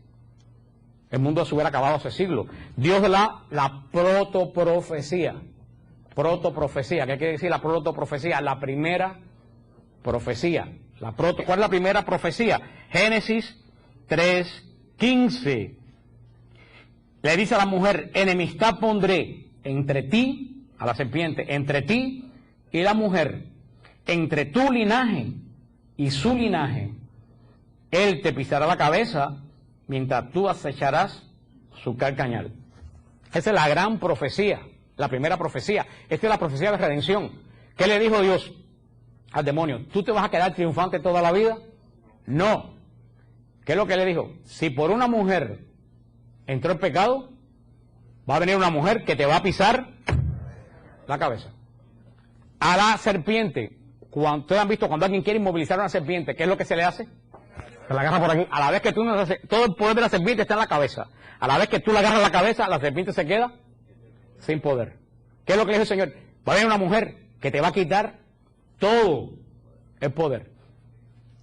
El mundo se hubiera acabado hace siglos. Dios da la protoprofecía. Protoprofecía, ¿qué quiere decir la protoprofecía? La primera profecía. ¿Cuál es la primera profecía? Génesis 3:15. Le dice a la mujer, enemistad pondré entre ti, a la serpiente, entre ti y la mujer, entre tu linaje y su linaje. Él te pisará la cabeza, mientras tú acecharás su calcañal. Esa es la gran profecía, la primera profecía. Esta es la profecía de redención. ¿Qué le dijo Dios al demonio? ¿Tú te vas a quedar triunfante toda la vida? No. ¿Qué es lo que le dijo? Si por una mujer entró el pecado, va a venir una mujer que te va a pisar la cabeza. A la serpiente, ustedes han visto cuando alguien quiere inmovilizar a una serpiente, ¿qué es lo que se le hace? Se la agarra por aquí. A la vez que tú no haces, todo el poder de la serpiente está en la cabeza. A la vez que tú le agarras la cabeza, la serpiente se queda sin poder. ¿Qué es lo que le dijo el Señor? Va a venir una mujer que te va a quitar todo el poder.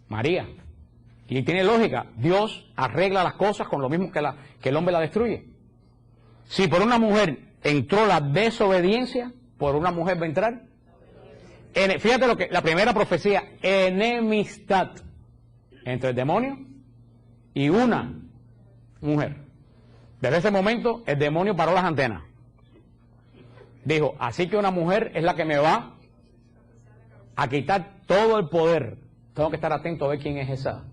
María. Y tiene lógica. Dios arregla las cosas con lo mismo que el hombre la destruye. Si por una mujer entró la desobediencia, por una mujer va a entrar. Fíjate lo que la primera profecía, enemistad entre el demonio y una mujer. Desde ese momento el demonio paró las antenas. Dijo, así que una mujer es la que me va a quitar todo el poder. Tengo que estar atento a ver quién es esa.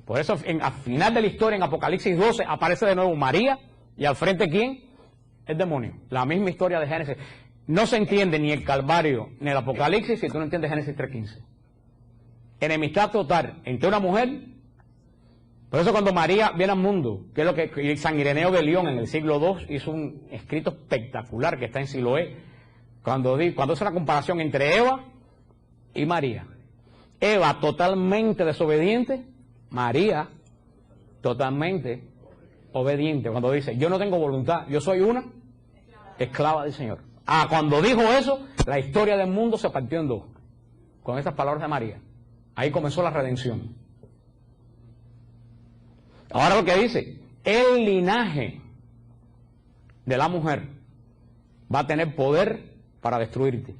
Por eso al final de la historia, en Apocalipsis 12, aparece de nuevo María y al frente ¿quién? El demonio. La misma historia de Génesis. No se entiende ni el Calvario ni el Apocalipsis si tú no entiendes Génesis 3:15. Enemistad total entre una mujer. Por eso cuando María viene al mundo, que es lo que San Ireneo de León en el siglo II hizo un escrito espectacular que está en Siloé, cuando hace una comparación entre Eva y María. Eva totalmente desobediente, María totalmente obediente. Cuando dice, yo no tengo voluntad, yo soy una esclava del Señor. Cuando dijo eso, la historia del mundo se partió en dos. Con esas palabras de María. Ahí comenzó la redención. Ahora lo que dice, el linaje de la mujer va a tener poder para destruirte.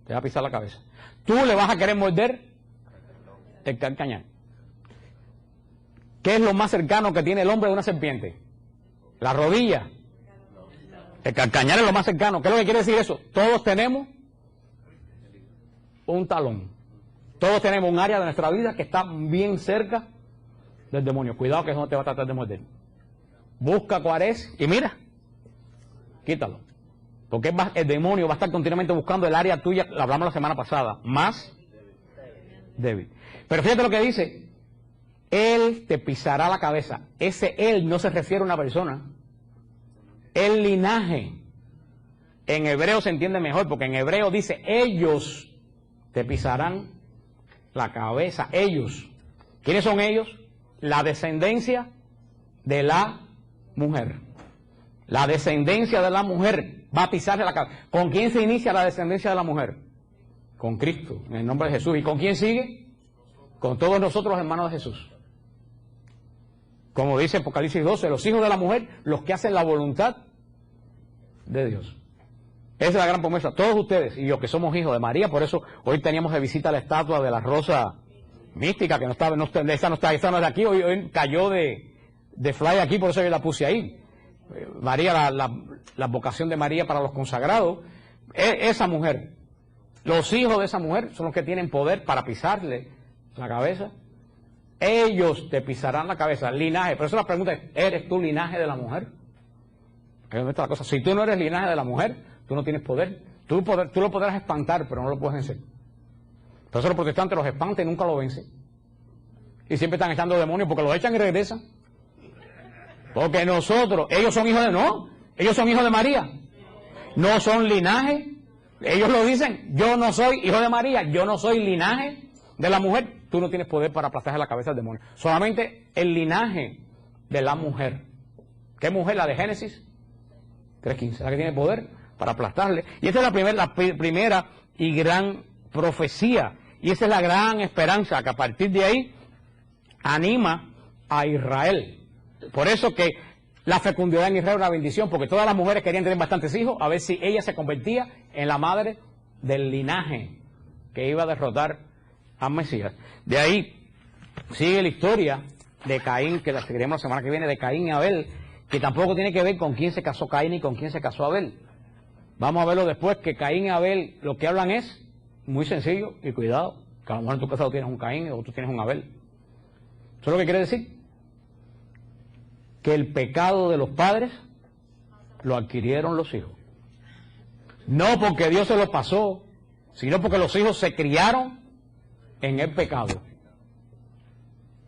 Te va a pisar la cabeza. Tú le vas a querer morder el calcañar. ¿Qué es lo más cercano que tiene el hombre de una serpiente? La rodilla. El calcañar es lo más cercano. ¿Qué es lo que quiere decir eso? Todos tenemos un talón. Todos tenemos un área de nuestra vida que está bien cerca del demonio. Cuidado que eso no te va a tratar de morder. Busca cuál es y mira, quítalo. Porque el demonio va a estar continuamente buscando el área tuya, la hablamos la semana pasada, más débil. Pero fíjate lo que dice, él te pisará la cabeza. Ese él no se refiere a una persona. El linaje. En hebreo se entiende mejor, porque en hebreo dice, ellos te pisarán la cabeza. Ellos. ¿Quiénes son ellos? La descendencia de la mujer. La descendencia de la mujer va a pisarle la cabeza. ¿Con quién se inicia la descendencia de la mujer? Con Cristo, en el nombre de Jesús. ¿Y con quién sigue? Con todos nosotros los hermanos de Jesús. Como dice Apocalipsis 12, los hijos de la mujer, los que hacen la voluntad de Dios. Esa es la gran promesa. Todos ustedes y yo que somos hijos de María, por eso hoy teníamos de visita la estatua de la rosa mística, que esa no es de aquí, hoy cayó de fly aquí, por eso yo la puse ahí. María, la vocación de María para los consagrados. Esa mujer, los hijos de esa mujer son los que tienen poder para pisarle la cabeza. Ellos te pisarán la cabeza, linaje. Pero eso la pregunta es, ¿eres tú linaje de la mujer? Ahí es la cosa. Si tú no eres linaje de la mujer, tú no tienes poder. Tú lo podrás espantar, pero no lo puedes vencer. Por eso los protestantes los espantan y nunca lo vencen. Y siempre están echando demonios porque los echan y regresan. Porque ellos son hijos ellos son hijos de María. No son linaje. Ellos lo dicen, yo no soy hijo de María, yo no soy linaje de la mujer. Tú no tienes poder para aplastarle la cabeza al demonio. Solamente el linaje de la mujer. ¿Qué mujer? La de Génesis 3:15. La que tiene poder para aplastarle. Y esta es la primera y gran profecía. Y esa es la gran esperanza que a partir de ahí anima a Israel. Por eso que la fecundidad en Israel es una bendición, porque todas las mujeres querían tener bastantes hijos, a ver si ella se convertía en la madre del linaje que iba a derrotar al Mesías. De ahí sigue la historia de Caín, que la seguiremos la semana que viene, de Caín y Abel, que tampoco tiene que ver con quién se casó Caín y con quién se casó Abel. Vamos a verlo después, que Caín y Abel lo que hablan es muy sencillo, y cuidado, que a lo mejor en tu casa tienes un Caín o tú tienes un Abel. ¿Eso es lo que quiere decir? Que el pecado de los padres lo adquirieron los hijos. No porque Dios se lo pasó, sino porque los hijos se criaron en el pecado.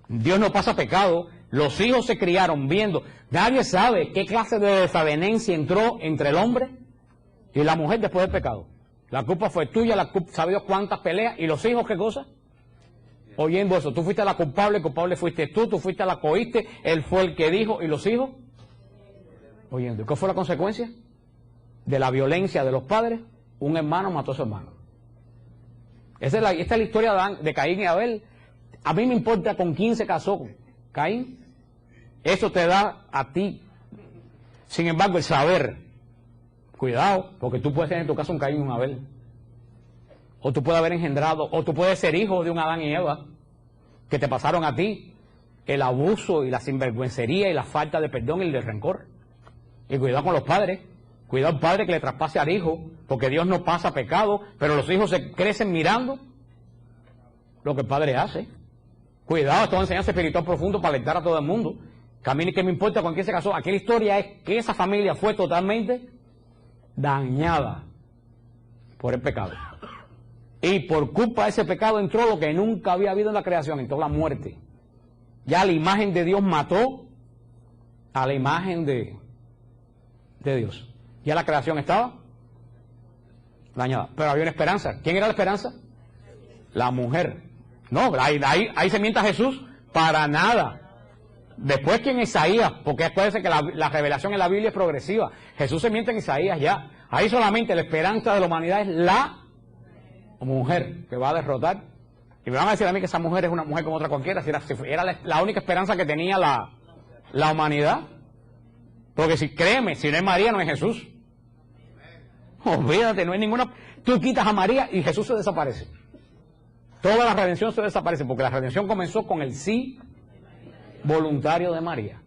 Dios no pasa pecado, los hijos se criaron viendo. Nadie sabe qué clase de desavenencia entró entre el hombre y la mujer después del pecado. La culpa fue tuya, la culpa, ¿sabe Dios cuántas peleas? ¿Y los hijos qué cosa? Oyendo eso, tú fuiste la culpable, el culpable fuiste tú fuiste la que oíste, él fue el que dijo, ¿y los hijos? Oyendo. ¿Y qué fue la consecuencia de la violencia de los padres? Un hermano mató a su hermano. Esta es la historia de Caín y Abel. A mí me importa con quién se casó Caín. Eso te da a ti. Sin embargo, el saber, cuidado, porque tú puedes tener en tu casa un Caín y un Abel. O tú puedes haber engendrado, o tú puedes ser hijo de un Adán y Eva, que te pasaron a ti el abuso y la sinvergüencería y la falta de perdón y el de rencor. Y cuidado con los padres. Cuidado al padre que le traspase al hijo, porque Dios no pasa pecado, pero los hijos se crecen mirando lo que el padre hace. Cuidado, esto es enseñanza espiritual profundo para alertar a todo el mundo. Que a mí ni que me importa con quién se casó. Aquí la historia es que esa familia fue totalmente dañada por el pecado. Y por culpa de ese pecado entró lo que nunca había habido en la creación, entró la muerte. Ya la imagen de Dios mató a la imagen de Dios. Ya la creación estaba dañada. Pero había una esperanza. ¿Quién era la esperanza? La mujer. No, ahí se mienta Jesús para nada. Después que en Isaías, porque acuérdense que la revelación en la Biblia es progresiva. Jesús se miente en Isaías ya. Ahí solamente la esperanza de la humanidad es la mujer que va a derrotar. Y me van a decir a mí que esa mujer es una mujer como otra cualquiera, si era la única esperanza que tenía la humanidad. Porque si créeme, si no es María, no es Jesús. Olvídate, no hay ninguna. Tú quitas a María y Jesús se desaparece. Toda la redención se desaparece, porque la redención comenzó con el sí voluntario de María.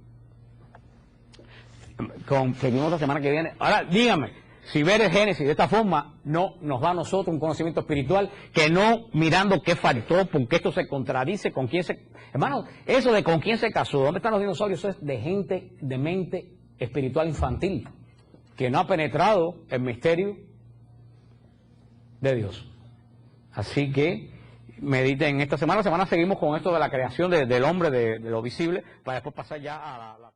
Seguimos la semana que viene. Ahora, dígame, si ver el Génesis de esta forma no nos da a nosotros un conocimiento espiritual, que no mirando qué faltó, porque esto se contradice con quién se... Hermano, eso de con quién se casó, ¿dónde están los dinosaurios? Eso es de gente de mente espiritual infantil, que no ha penetrado el misterio de Dios. Así que mediten esta semana. La semana seguimos con esto de la creación del hombre, de lo visible, para después pasar ya a la...